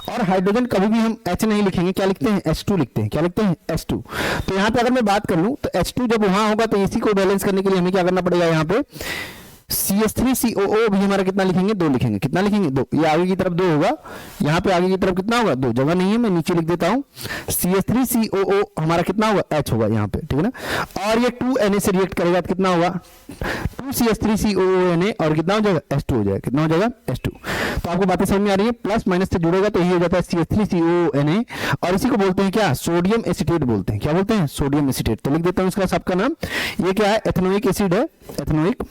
और हाइड्रोजन कभी भी हम H नहीं लिखेंगे, क्या लिखते हैं, H2 लिखते हैं। क्या लिखते हैं, H2। तो यहां पे अगर मैं बात कर लूं तो H2 जब वहां होगा तो इसी को बैलेंस करने के लिए हमें क्या करना पड़ेगा, यहाँ पे CH3COO भी हमारा कितना लिखेंगे, 2 लिखेंगे। कितना लिखेंगे, 2। ये आगे की तरफ 2 होगा, यहाँ पे आगे की तरफ कितना होगा, 2। जगह नहीं है, मैं नीचे लिख देता हूँ। CH3COO हमारा कितना होगा, H होगा यहाँ पे, ठीक है ना। और ये 2Na से रिएक्ट करेगा तो कितना होगा, 2CH3COONA और कितना हो जाएगा, H2 हो जाएगा। कितना हो जाएगा, H2। तो आपको बातें समझ में आ रही है, प्लस माइनस से जुड़ेगा तो यही हो जाता है CH3COONA। और इसी को बोलते हैं क्या, सोडियम एसीटेट बोलते हैं। क्या बोलते हैं, सोडियम एसीटेट। तो लिख देता हूँ इसका सबका नाम। ये क्या है, एथेनोइक एसिड है, एथेनोइक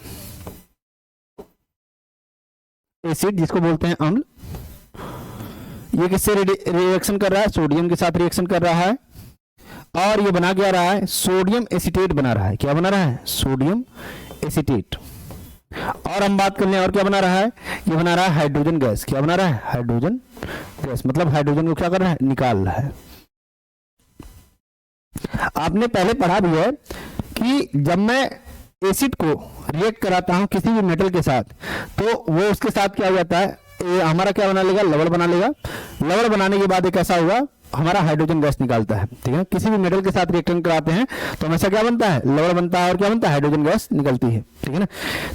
एसिड जिसको बोलते हैं अम्ल। ये किससे रिएक्शन कर रहा है, सोडियम के साथ रिएक्शन कर रहा है और ये बना क्या रहा है, सोडियम एसीटेट बना रहा है। क्या बना रहा है, सोडियम एसीटेट। और हम बात कर लें और क्या बना रहा है, ये बना रहा है हाइड्रोजन गैस। क्या बना रहा है, हाइड्रोजन गैस, मतलब हाइड्रोजन को क्या कर रहा है, निकाल रहा है। आपने पहले पढ़ा भी है कि जब मैं एसिड को रिएक्ट कराता हूं किसी भी मेटल के साथ, तो वो उसके साथ क्या हो जाता है, हमारा क्या बना लेगा, लवण बना लेगा। लवण बनाने के बाद एक ऐसा होगा, हमारा हाइड्रोजन गैस निकालता है। ठीक है, किसी भी मेटल के साथ रिएक्शन कराते हैं तो हमेशा क्या बनता है, लवण बनता है और क्या बनता है, हाइड्रोजन गैस निकलती है। ठीक है ना,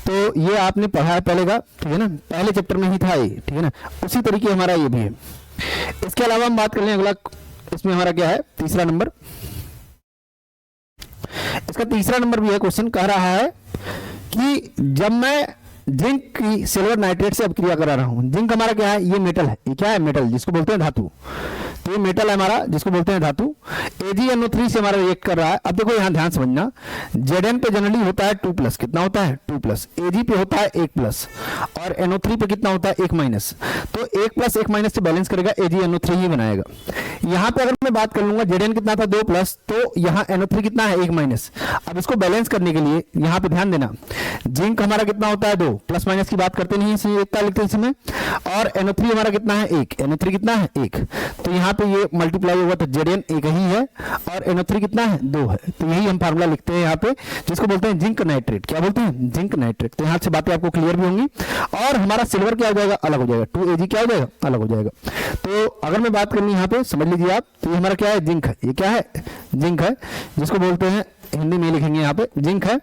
तो ये आपने पढ़ा है पहले का, ठीक है ना, पहले चैप्टर में ही था ये। ठीक है ना, उसी तरीके हमारा ये भी है। इसके अलावा हम बात कर लें अगला, इसमें हमारा क्या है, तीसरा नंबर। इसका तीसरा नंबर भी है क्वेश्चन, कह रहा है कि जब मैं जिंक की सिल्वर नाइट्रेट से अपक्रिया करा रहा हूं, जिंक हमारा क्या है, ये मेटल है, ये क्या है, मेटल, जिसको बोलते हैं धातु। तो ये मेटल है हमारा, जिसको बोलते हैं धातु। AgNO3 से हमारा रिएक्ट कर रहा है। अब देखो यहां ध्यान समझना, Zn पे जनरली होता है 2+, कितना होता है 2+, Ag पे होता है 1+, और NO3 पे कितना होता है 1-। तो 1+, 1- से बैलेंस करेगा, AgNO3 ही बनाएगा। यहां पे अगर मैं बात कर लूंगा, Zn कितना था 2+, तो यहाँ NO3 कितना है 1-। अब इसको बैलेंस करने के लिए यहाँ पे ध्यान देना, जिंक हमारा कितना होता है 2, प्लस- की बात करते नहीं लिखते समय, और NO3 हमारा कितना है 1, NO3 कितना है 1, तो यहाँ पे ये मल्टीप्लाई होगा तो Zn 1 ही है और NO3 कितना है 2 है। तो यही हम फार्मूला लिखते हैं यहाँ पे, जिसको बोलते हैं जिंक नाइट्रेट। क्या बोलते हैं, जिंक नाइट्रेट। तो यहाँ से बातें आपको क्लियर भी होंगी। और हमारा सिल्वर क्या हो जाएगा, अलग हो जाएगा, 2Ag क्या हो जाएगा, अलग हो जाएगा। तो अगर मैं बात करनी यहाँ पे समझ लीजिए आप, तो ये हमारा क्या है, जिंक है, ये क्या है, जिंक है, जिसको बोलते हैं, हिंदी में लिखेंगे यहाँ पे जिंक है।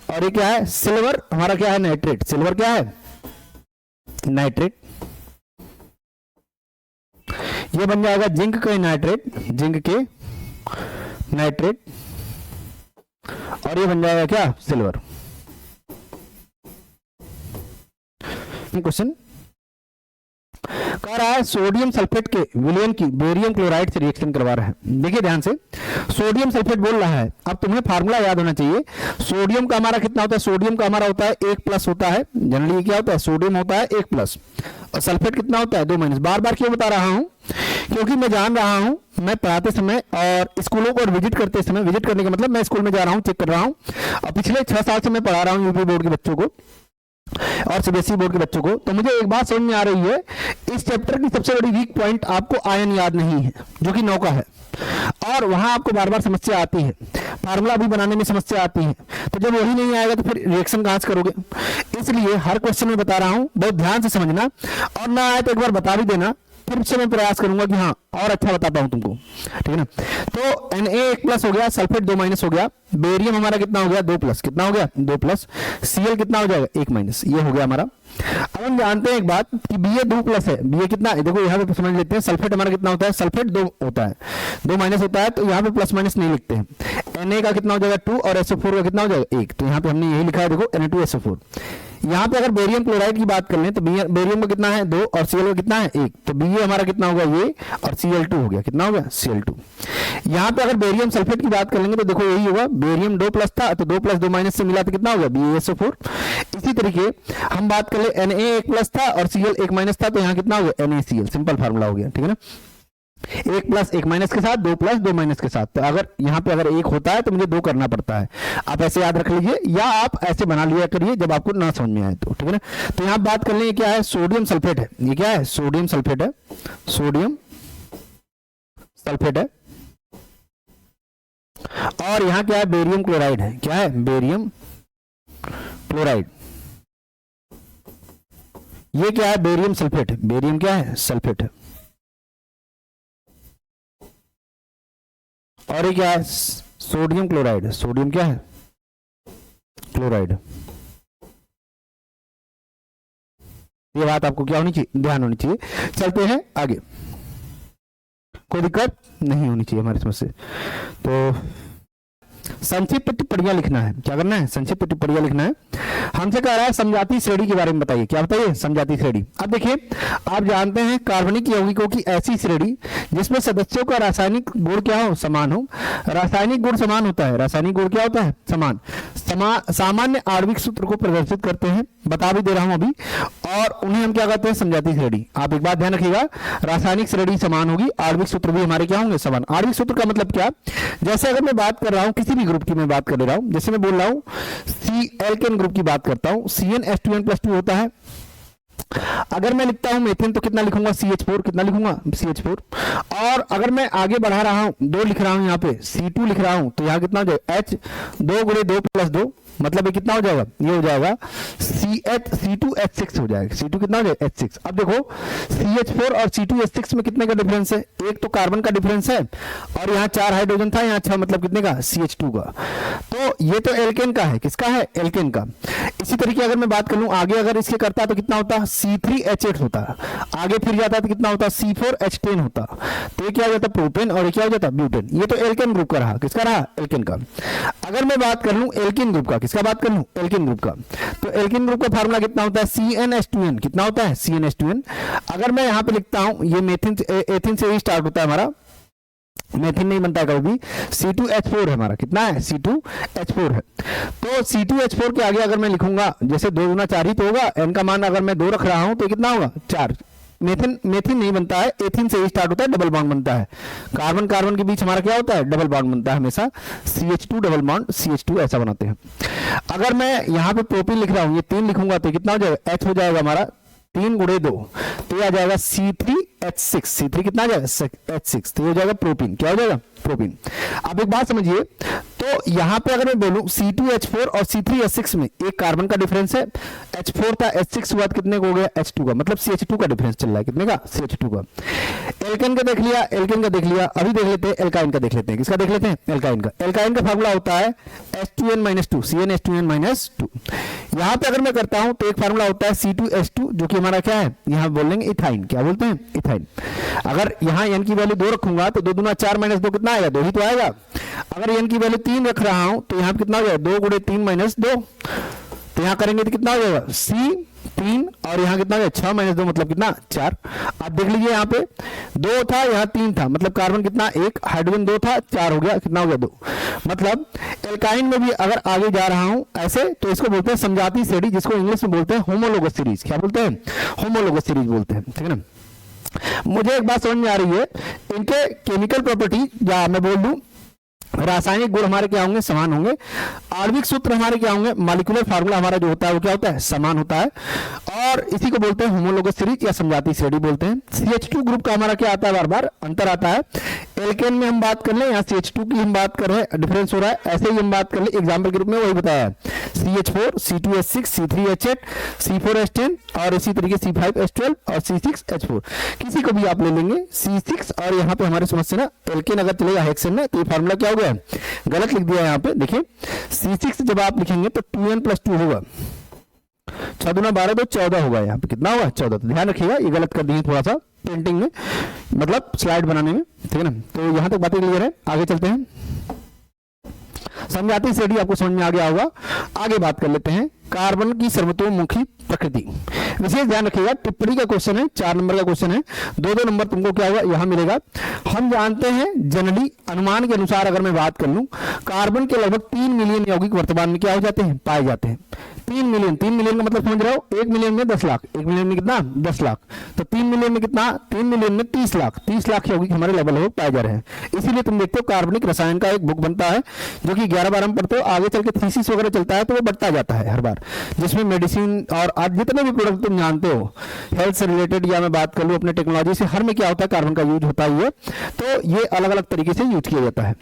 और ये क्या है, सिल्वर हमारा क्या है, नाइट्रेट। सिल्वर क्या है, नाइट्रेट। ये बन जाएगा जिंक के नाइट्रेट, जिंक के नाइट्रेट, और ये बन जाएगा क्या, सिल्वर। क्वेश्चन कह रहा है सोडियम सल्फेट के विलयन की बेरियम क्लोराइड से रिएक्शन करवा रहा है। देखिए ध्यान से, सोडियम सल्फेट बोल रहा है। अब तुम्हें फार्मूला याद होना चाहिए, सोडियम का हमारा कितना होता है, सोडियम का हमारा होता है 1+ होता है, जनरली क्या होता है, सोडियम होता है 1+, और सल्फेट कितना होता है 2-। बार बार क्यों बता रहा हूं, क्योंकि मैं जान रहा हूं, मैं पढ़ाते समय और स्कूलों को विजिट करते समय, विजिट करने का मतलब मैं स्कूल में जा रहा हूं, चेक कर रहा हूं, और पिछले 6 साल से मैं पढ़ा रहा हूं यूपी बोर्ड के बच्चों को और CBSE बोर्ड के बच्चों को। तो मुझे एक बात समझ में आ रही है, इस चैप्टर की सबसे बड़ी वीक पॉइंट आपको आयन याद नहीं है, जो कि 9 का है, और वहां आपको बार बार समस्या आती है, फार्मूला भी बनाने में समस्या आती है। तो जब वही नहीं आएगा तो फिर रिएक्शन कहां से करोगे। इसलिए हर क्वेश्चन में बता रहा हूं, बहुत ध्यान से समझना, और ना आए तो एक बार बता भी देना, फिर से मैं प्रयास करूंगा कि हाँ और अच्छा बताता हूं तुमको। ठीक है ना, तो Na 1+ हो गया, सल्फेट 2- हो गया, बेरियम हमारा कितना हो गया 2+, कितना हो गया 2+, Cl कितना हो जाएगा 1-, ये हो गया हमारा। अब हम जानते हैं एक बात कि Ba 2+ है, Ba कितना है, देखो यहाँ पे समझ लेते हैं, सल्फेट हमारा कितना होता है, सल्फेट 2 होता है, 2- होता है, तो यहाँ पे प्लस- नहीं लिखते हैं। Na का कितना हो जाएगा 2 और SO4 का कितना हो जाएगा 1, तो यहाँ पे हमने यही लिखा है, देखो Na2SO4। यहाँ पे अगर बेरियम क्लोराइड की बात कर लें तो बेरियम का कितना है 2 और Cl का कितना है 1, तो Ba हमारा कितना होगा ये, और Cl2 हो गया, कितना हो गया Cl2। यहाँ पे अगर बेरियम सल्फेट की बात कर लेंगे तो देखो यही होगा, बेरियम 2+ था, तो 2+, 2- से मिला तो कितना होगा BaSO4। इसी तरीके हम बात कर ले, Na 1+ था और Cl 1- था, तो यहाँ कितना होगा NaCl, सिंपल फार्मूला हो गया। ठीक है ना, 1+, 1- के साथ, 2+, 2- के साथ। तो अगर यहाँ पे अगर 1 होता है तो मुझे 2 करना पड़ता है, आप ऐसे याद रख लीजिए, या आप ऐसे बना लिया करिए जब आपको ना समझ में आए तो। ठीक है ना, तो यहाँ बात कर लें, क्या है, सोडियम सल्फेट है, ये क्या है, सोडियम सल्फेट है, सोडियम सल्फेट है, और यहाँ क्या है, बेरियम क्लोराइड है, क्या है, बेरियम क्लोराइड। ये क्या है, बेरियम सल्फेट है, बेरियम क्या है, सल्फेट है, और ये क्या है, सोडियम क्लोराइड, सोडियम क्या है, क्लोराइड। ये बात आपको क्या होनी चाहिए, ध्यान होनी चाहिए। चलते हैं आगे, कोई दिक्कत नहीं होनी चाहिए हमारे समझ से। तो संक्षिप्त टिप्पणियां लिखना है, क्या करना है, संक्षिप्त टिप्पणियां लिखना है। हमसे कह रहा है समजातीय श्रेणी के बारे में बताइए, क्या बताइए, समजातीय श्रेणी। अब देखिए, आप जानते हैं कार्बनिक यौगिकों की ऐसी श्रेणी जिसमें सदस्यों का रासायनिक गुण क्या हो, समान हो। रासायनिक गुण समान होता है, रासायनिक गुण क्या होता है, समान। सामान्य आणविक सूत्र को प्रदर्शित करते हैं, बता भी दे रहा हूं अभी, और उन्हें हम क्या कहते हैं, समझाती श्रेणी। आप एक बात ध्यान रखिएगा, रासायनिक श्रेणी समान होगी, आणविक सूत्र भी हमारे क्या होंगे, समान। आणविक सूत्र का मतलब क्या, जैसे अगर मैं बात कर रहा हूं किसी भी ग्रुप की, मैं बात कर ले रहा हूं, जैसे मैं बोल रहा हूं सी एल्केन ग्रुप की बात करता हूं, CnH2n+2 होता है। अगर मैं लिखता हूं मेथिन तो कितना लिखूंगा, CH4, कितना लिखूंगा, CH4। और अगर मैं आगे बढ़ा रहा हूं, 2 लिख रहा हूं यहाँ पे, C2 लिख रहा हूं, तो यहाँ कितना हो जाएगा, H 2 × 2 + 2, मतलब ये कितना हो जाएगा, ये हो जाएगा C2H6 हो जाएगा। C2 कितना हो जाएगा, H6। अब देखो CH4 और C2H6 में कितने का डिफरेंस है, एक तो कार्बन का डिफरेंस है, और यहाँ 4 हाइड्रोजन था, यहाँ 6, मतलब कितने का, CH2 का। तो ये तो एल्केन का है, किसका है, एल्केन का। इसी तरीके अगर मैं बात कर लूं आगे, अगर इसके करता तो कितना होता, C3H8 होता, आगे फिर जाता तो कितना होता, C4H10 होता। तो ये क्या हो जाता, प्रोपेन, और ये क्या हो जाता, ब्यूटेन। ये तो एल्केन ग्रुप का रहा, किसका रहा, एल्केन का। अगर मैं बात कर लूं एल्कीन ग्रुप का, किसका बात कर लूं, एल्कीन ग्रुप का, तो एल्कीन ग्रुप का फार्मूला कितना होता है, CnH2n, कितना होता है, CnH2n। अगर मैं यहां पे लिखता हूं, ये मेथिन एथिन से ही स्टार्ट होता है हमारा, मेथिन नहीं बनता है कभी भी, C2H4 है हमारा, कितना है, C2H4 है। तो C2H4 के आगे अगर मैं लिखूंगा, जैसे 2 × 4 ही तो होगा, n का मान अगर मैं 2 रख रहा हूं तो कितना होगा, 4। मेथिन नहीं बनता है, एथिन से ही स्टार्ट होता है, डबल बॉन्ड बनता है। कार्बन कार्बन के बीच हमारा क्या होता है, डबल बॉन्ड बनता है हमेशा, CH2 डबल बॉन्ड CH2 ऐसा बनाते हैं। अगर मैं यहाँ पे प्रोपीन लिख रहा हूँ, ये 3 लिखूंगा तो कितना हो जाएगा, H हो जाएगा हमारा 3 × 2, तो ये आ जाएगा C3H6। C3 कितना आ जाएगा, H6, तो ये हो जाएगा प्रोपीन, क्या हो जाएगा, प्रोपीन। अब एक बात समझिए, तो यहां पे अगर मैं बोलूं C2H4 और C3H6 में एक कार्बन का डिफरेंस है, H4 था, H6 हुआ, कितने को हो गया, H2 का, मतलब CH2 का डिफरेंस चल रहा है, कितने का, CH2 का। एल्केन का देख लिया, एल्केन का देख लिया, अभी देख लेते हैं एल्काइन का, देख लेते हैं, किसका देख लेते हैं, एल्काइन का। एल्काइन का फार्मूला होता है H2n-2, CnH2n-2। यहां पे अगर मैं करता हूं तो एक फार्मूला होता है C2H2, जो कि हमारा क्या है, यहां बोलेंगे इथाइन, क्या बोलते हैं, इथाइन। अगर यहां n की वैल्यू 2 रखूंगा तो 2 × 4 - 2 कितना आएगा, 2 ही तो आएगा। अगर n की वैल्यू 3 रख रहा हूं तो यहां कितना हो जाएगा, 2 × 3 - 2, तो यहां करेंगे तो कितना हो जाएगा, C3, और यहां कितना हो जाएगा, 6 - 2 मतलब कितना, 4। आप देख लीजिए यहाँ पे 2 था, यहाँ 3 था, मतलब कार्बन कितना, 1, हाइड्रोजन 2 था, 4 हो गया, कितना हो गया, 2। मतलब एल्काइन में भी अगर आगे जा रहा हूं ऐसे, तो इसको बोलते हैं समजाती श्रेणी, जिसको इंग्लिश में बोलते हैं होमोलोगस सीरीज। क्या बोलते हैं, होमोलोगस सीरीज बोलते हैं, ठीक है ना। मुझे एक बात समझ में आ रही है, इनके केमिकल प्रॉपर्टी, या मैं बोल दूं रासायनिक गुण हमारे क्या होंगे, समान होंगे। आणविक सूत्र हमारे क्या होंगे, मॉलिक्यूलर फार्मूला हमारा जो होता है वो क्या होता है, समान होता है, और इसी को बोलते हैं होमोलोगस सीरीज या समजाती श्रेणी बोलते हैं। CH2 ग्रुप का हमारा क्या आता है, बार बार अंतर आता है। एल्केन में हम बात कर लें, यहाँ CH2 की हम बात कर रहे हैं, डिफरेंस हो रहा है, ऐसे ही हम बात कर ले एग्जाम्पल के रूप में, वही बताया है, CH4, C2H6, C3H8, C4H10, और इसी तरीके C5H12 और C6H4, किसी को भी आप ले लेंगे C6। और यहाँ पे हमारे समझ से ना एल्केन अगर चलेगा हेक्सेन में, तो ये फार्मूला क्या हो गया, गलत लिख दिया यहाँ पे, देखिए C6 जब आप लिखेंगे तो 2n+2 होगा, 6 × 12 तो 14 होगा, यहाँ पे कितना होगा, 14। तो ध्यान रखिएगा, ये गलत कर दिए थोड़ा सा प्रिंटिंग में, मतलब स्लाइड बनाने में, ठीक है ना। तो यहां तक बातें क्लियर है, आगे चलते हैं। समझाती श्रेणी आपको समझ में आ गया होगा, आगे बात कर लेते हैं कार्बन की सर्वतोमुखी प्रकृति। विशेष ध्यान रखिएगा, टिप्पणी का क्वेश्चन है, 4 नंबर का क्वेश्चन है, 2-2 नंबर तुमको क्या होगा, यहां मिलेगा। हम जानते हैं जनरली अनुमान के अनुसार अगर मैं बात कर लूं, कार्बन के लगभग 3 मिलियन यौगिक वर्तमान में क्या हो जाते हैं, पाए जाते हैं। 3 मिलियन का मतलब समझ रहे हो, 1 मिलियन में 10 लाख, 1 मिलियन में कितना, 10 लाख, तो 3 मिलियन में कितना, 3 मिलियन में 30 लाख, 30 लाख यौगिक हमारे लेवल हो पाए जा रहे हैं। इसीलिए तुम देखते हो कार्बनिक रसायन का एक बुक बनता है, जो कि 11 बार हम पढ़ते हो, आगे चल के थीसिस वगैरह चलता है तो वो बढ़ता जाता है हर बार, जिसमें मेडिसिन और आज जितने भी प्रोडक्ट तुम जानते हो हेल्थ से रिलेटेड, या मैं बात कर लूं अपने टेक्नोलॉजी से, हर में क्या होता है, कार्बन का यूज होता ही है। तो ये अलग अलग तरीके से यूज किया जाता है।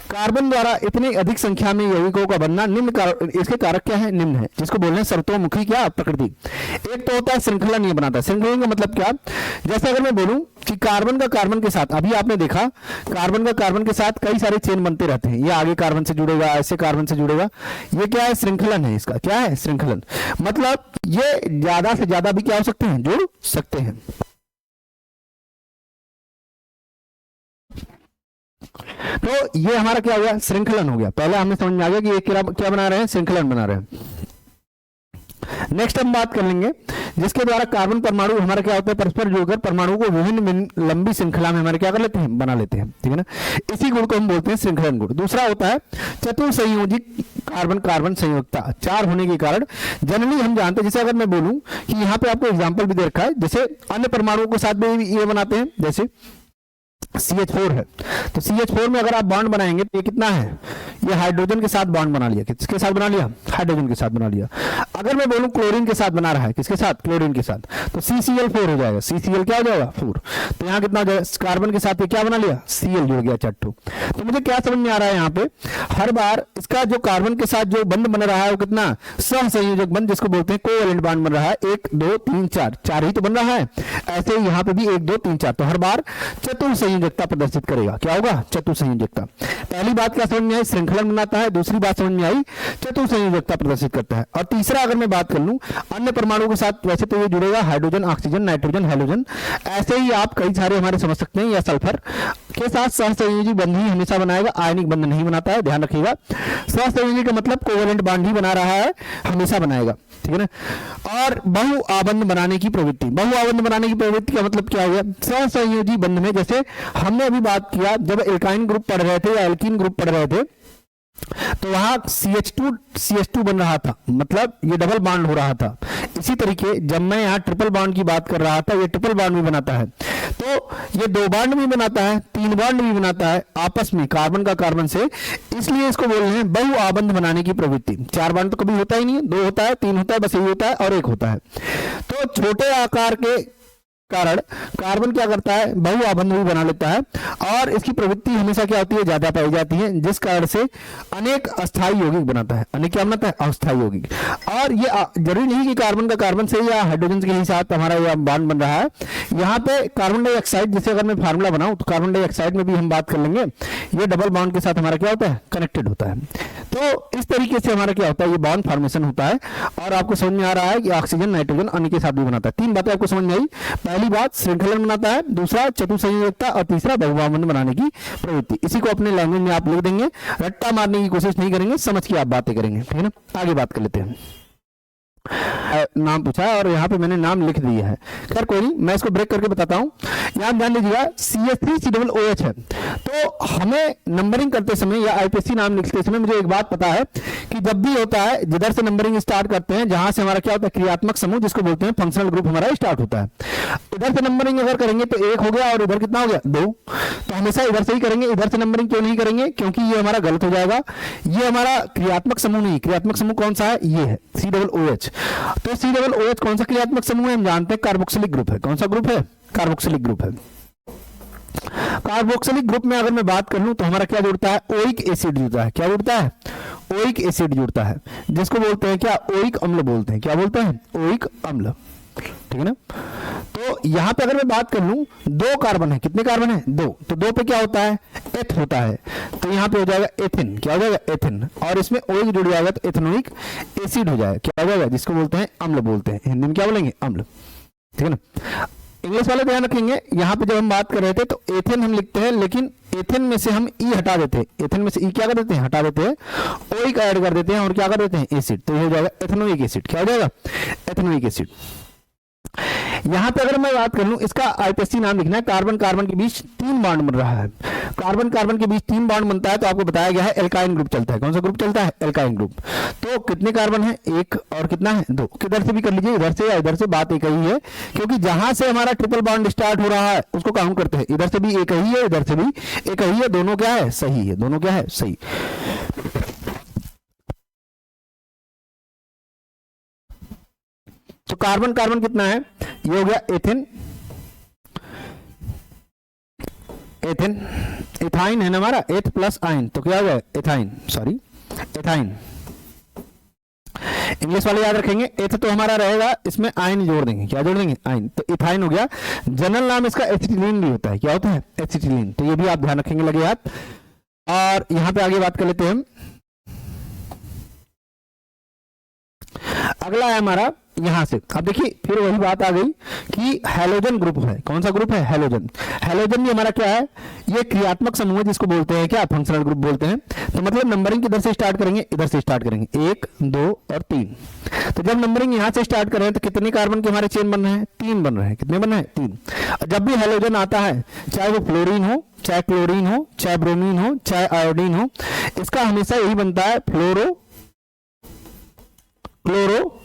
कार्बन द्वारा इतनी अधिक संख्या में यौगिकों का बनना इसके कारक क्या है, निम्न है, जिसको बोलते हैं सर्वतोमुखी क्या प्रकृति। एक तो होता है श्रृंखलन, ये बनाता है। श्रृंखलन का मतलब क्या, जैसे अगर मैं बोलूं कि कार्बन का कार्बन के साथ, अभी आपने देखा कार्बन का कार्बन के साथ कई सारे चेन बनते रहते हैं, ये आगे कार्बन से जुड़ेगा, ऐसे कार्बन से जुड़ेगा, ये क्या है, श्रृंखलन है। इसका क्या है, श्रृंखलन, मतलब ये ज्यादा से ज्यादा भी क्या हो सकते हैं, जुड़ सकते हैं। तो ये हमारा क्या हो गया, श्रृंखलन हो गया। पहले हमें समझ में आ गया कि ये क्या बना रहे हैं, श्रृंखलन बना रहे हैं। नेक्स्ट हम बात कर लेंगे जिसके द्वारा कार्बन परमाणु हमारा क्या होता है, परस्पर जुड़कर परमाणु को विभिन्न लंबी श्रृंखला में हमारे क्या कर लेते हैं, बना लेते हैं, ठीक है ना। इसी गुण को हम बोलते हैं श्रृंखलन गुण। दूसरा होता है चतुर्संयोजी कार्बन कार्बन संयोजकता। 4 होने के कारण जनरली हम जानते हैं, जैसे अगर मैं बोलूं कि यहाँ पे आपको एग्जाम्पल भी दे रखा है, जैसे अन्य परमाणुओं के साथ भी ये बनाते हैं, जैसे CH4 है, तो CH4 में अगर आप बॉन्ड बनाएंगे तो ये कितना है, ये हाइड्रोजन के साथ बॉन्ड बना लिया। किसके साथ बना लिया, हाइड्रोजन के साथ बना लिया। अगर मैं बोलूं क्लोरीन के साथ बना रहा है, किसके साथ, क्लोरीन के साथ, तो CCl4 हो जाएगा। CCl क्या हो जाएगा, 4। तो यहाँ कितना हो जाएगा, कार्बन के साथ ये क्या बना लिया, Cl जुड़ गया, चट्टू। तो मुझे क्या समझ में आ रहा है, यहाँ पे हर बार इसका जो कार्बन के साथ जो बंध बन रहा है वो कितना, सहसंयोजक बंध, जिसको बोलते हैं कोवेलेंट बॉन्ड बन रहा है। 1 2 3 4, 4 ही तो बन रहा है। ऐसे ही यहाँ पे भी 1 2 3 4, तो हर बार चतुर्संयोजकता प्रदर्शित करेगा। क्या होगा, चतुर्संयोजकता। पहली बात क्या समझ में आई, श्रृंखलन बनाता है। दूसरी बात समझ में आई, चतुर्संयोजकता प्रदर्शित करता है। और तीसरा अगर मैं बात कर लूं अन्य परमाणुओं के साथ, वैसे तो ये जुड़ेगा हाइड्रोजन, ऑक्सीजन, नाइट्रोजन, हैलोजन, ऐसे ही आप कई सारे हमारे समझ सकते हैं, या सल्फर के साथ सहसंयोजी बंध ही हमेशा बनाएगा, आयनिक बंध नहीं बनाता है, ध्यान रखिएगा। सहसंयोजी का मतलब कोवेलेंट बॉन्ड ही बना रहा है, हमेशा बनाएगा, ठीक है ना। और बहु आबंध बनाने की प्रवृत्ति, बहु आबंध बनाने की प्रवृत्ति का मतलब क्या हो गया, सहसंयोजी बंध में, जैसे हमने अभी बात किया जब एल्काइन ग्रुप पढ़ रहे थे या एल्कीन ग्रुप पढ़ रहे थे, तो वहां CH2 बन रहा था, मतलब ये डबल बॉन्ड हो रहा था। इसी तरीके जब मैं यहाँ ट्रिपल बॉन्ड की बात कर रहा था, ये ट्रिपल बॉन्ड भी बनाता है, तो ये 2 बॉन्ड भी बनाता है, 3 बॉन्ड भी बनाता है आपस में, कार्बन का कार्बन से। इसलिए इसको बोल रहे हैं बहु आबंध बनाने की प्रवृत्ति। 4 बॉन्ड तो कभी होता ही नहीं है, 2 होता है, 3 होता है, बस यही होता है, और 1 होता है। तो छोटे आकार के कारण कार्बन क्या करता है, बहु आबंध भी बना लेता है, और इसकी प्रवृत्ति हमेशा क्या होती है, ज्यादा पाई जाती है, जिस कारण से अनेक अस्थायी यौगिक बनाता है। अनेक क्या बनाता है, अस्थायी यौगिक। और ये जरूरी नहीं कि कार्बन का कार्बन से या हाइड्रोजन के ही साथ हमारा यह बॉन्ड बन रहा है। यहाँ पे कार्बन डाइऑक्साइड, जैसे अगर मैं फार्मूला बनाऊं तो कार्बन डाइऑक्साइड में भी हम बात कर लेंगे, ये डबल बॉन्ड के साथ हमारा क्या होता है, कनेक्टेड होता है। तो इस तरीके से हमारा क्या होता है, ये बॉन्ड फॉर्मेशन होता है। और आपको समझ में आ रहा है कि ऑक्सीजन, नाइट्रोजन अन्य के साथ भी बनाता है। 3 बातें आपको समझ में आई। पहली बात श्रृंखलन बनाता है, दूसरा चतुर्संयोजकता, और तीसरा बहुआबंध बनाने की प्रवृत्ति। इसी को अपने लैंग्वेज में आप लिख देंगे, रट्टा मारने की कोशिश नहीं करेंगे, समझ के आप बातें करेंगे, ठीक है ना। आगे बात कर लेते हैं। नाम पूछा और यहाँ पे मैंने नाम लिख दिया है, खैर कोई नहीं, मैं इसको ब्रेक करके बताता हूँ। यहाँ ध्यान दीजिएगा, CH3COOH है। तो हमें नंबरिंग करते समय या IPSC नाम लिखते समय मुझे एक बात पता है कि जब भी होता है, जिधर से नंबरिंग स्टार्ट करते हैं, जहां से हमारा क्या होता है, क्रियात्मक समूह, जिसको बोलते हैं फंक्शनल ग्रुप, हमारा स्टार्ट होता है। इधर से नंबरिंग अगर करेंगे तो 1 हो गया, और इधर कितना हो गया, 2। तो हमेशा इधर से ही करेंगे, इधर से नंबरिंग क्यों नहीं करेंगे, क्योंकि ये हमारा गलत हो जाएगा। ये हमारा क्रियात्मक समूह नहीं, क्रियात्मक समूह कौन सा है, ये है COOH। तो COOH कौन सा क्रियात्मक समूह है, हम जानते हैं कार्बोक्सिलिक ग्रुप है। कौन सा ग्रुप है, कार्बोक्सिलिक ग्रुप है। कार्बोक्सिलिक ग्रुप में अगर मैं बात कर लूं तो हमारा क्या जुड़ता है, ओइक एसिड जुड़ता है। क्या जुड़ता है, ओइक एसिड जुड़ता है, जिसको बोलते हैं क्या, ओइक अम्ल बोलते हैं। क्या बोलते हैं, ओइक अम्ल, ठीक है ना। तो यहां पे अगर मैं बात कर लूं, 2 कार्बन है, कितने कार्बन है, 2। तो 2 पे क्या होता है, एथ होता है, तो यहां पे हो जाएगा एथिन। क्या हो जाएगा, एथिन। और इसमें ओइक जुड़ जाएगा तो एथेनोइक एसिड हो जाएगा। क्या हो जाएगा, जिसको बोलते हैं अम्ल बोलते हैं, हिंदी में क्या बोलेंगे, अम्ल, ठीक है ना। इंग्लिश वाले ध्यान रखेंगे, यहाँ पे जब हम बात कर रहे थे तो एथेन हम लिखते हैं, लेकिन एथेन में से हम ई हटा देते हैं, एथेन में से ई क्या कर देते हैं, हटा देते हैं, ओइक ऐड कर देते हैं, और क्या कर देते हैं, एसिड। तो ये हो जाएगा एथेनोइक एसिड। क्या हो जाएगा, एथेनोइक एसिड। यहां पे अगर मैं बात कर लूं, इसका IPSC नाम लिखना है, कार्बन कार्बन के बीच 3 बॉन्ड बन रहा है। कार्बन कार्बन के बीच 3 बॉन्ड बनता है, तो आपको बताया गया है एल्काइन ग्रुप चलता है। कौन सा ग्रुप चलता है, एल्काइन ग्रुप। तो कितने कार्बन है, 1, और कितना है, 2। किधर से भी कर लीजिए, इधर से या इधर से, बात एक ही है, क्योंकि जहां से हमारा ट्रिपल बॉन्ड स्टार्ट हो रहा है उसको काउंट करते हैं। इधर से भी एक ही है, इधर से भी एक ही है, दोनों क्या है, सही है, दोनों क्या है, सही। तो कार्बन कार्बन कितना है, ये हो गया एथिन, एथिन, एथाइन है ना हमारा, एथ प्लस आइन, तो क्या हो गया, एथाइन, सॉरी एथाइन। इंग्लिश वाले याद रखेंगे, एथ तो हमारा रहेगा, इसमें आइन जोड़ देंगे। क्या जोड़ देंगे, आइन। तो इथाइन हो गया। जनरल नाम इसका एसिटिलीन भी होता है। क्या होता है, एसिटिलीन। तो ये भी आप ध्यान रखेंगे, लगे हाथ। और यहां पे आगे बात कर लेते हैं हम। अगला है हमारा यहां से। अब देखिए फिर वही बात आ गई कि हैलोजन ग्रुप है। कौन सा ग्रुप है? हैलोजन। हैलोजन भी हमारा क्या है? ये क्रियात्मक समूह है जिसको बोलते हैं क्या? फंक्शनल ग्रुप बोलते हैं। तो मतलब नंबरिंग किधर से स्टार्ट करेंगे? इधर से स्टार्ट करेंगे, 1 2 और 3। तो जब नंबरिंग यहां से स्टार्ट कर रहे हैं तो कितने कार्बन के हमारे चेन बन रहे हैं? 3 बन रहे हैं। कितने बन रहे हैं? 3। जब भी हैलोजन आता है, चाहे वो फ्लोरीन हो, चाहे क्लोरीन हो, चाहे ब्रोमीन हो, चाहे आयोडीन हो, इसका हमेशा यही बनता है फ्लोरो, क्लोरो,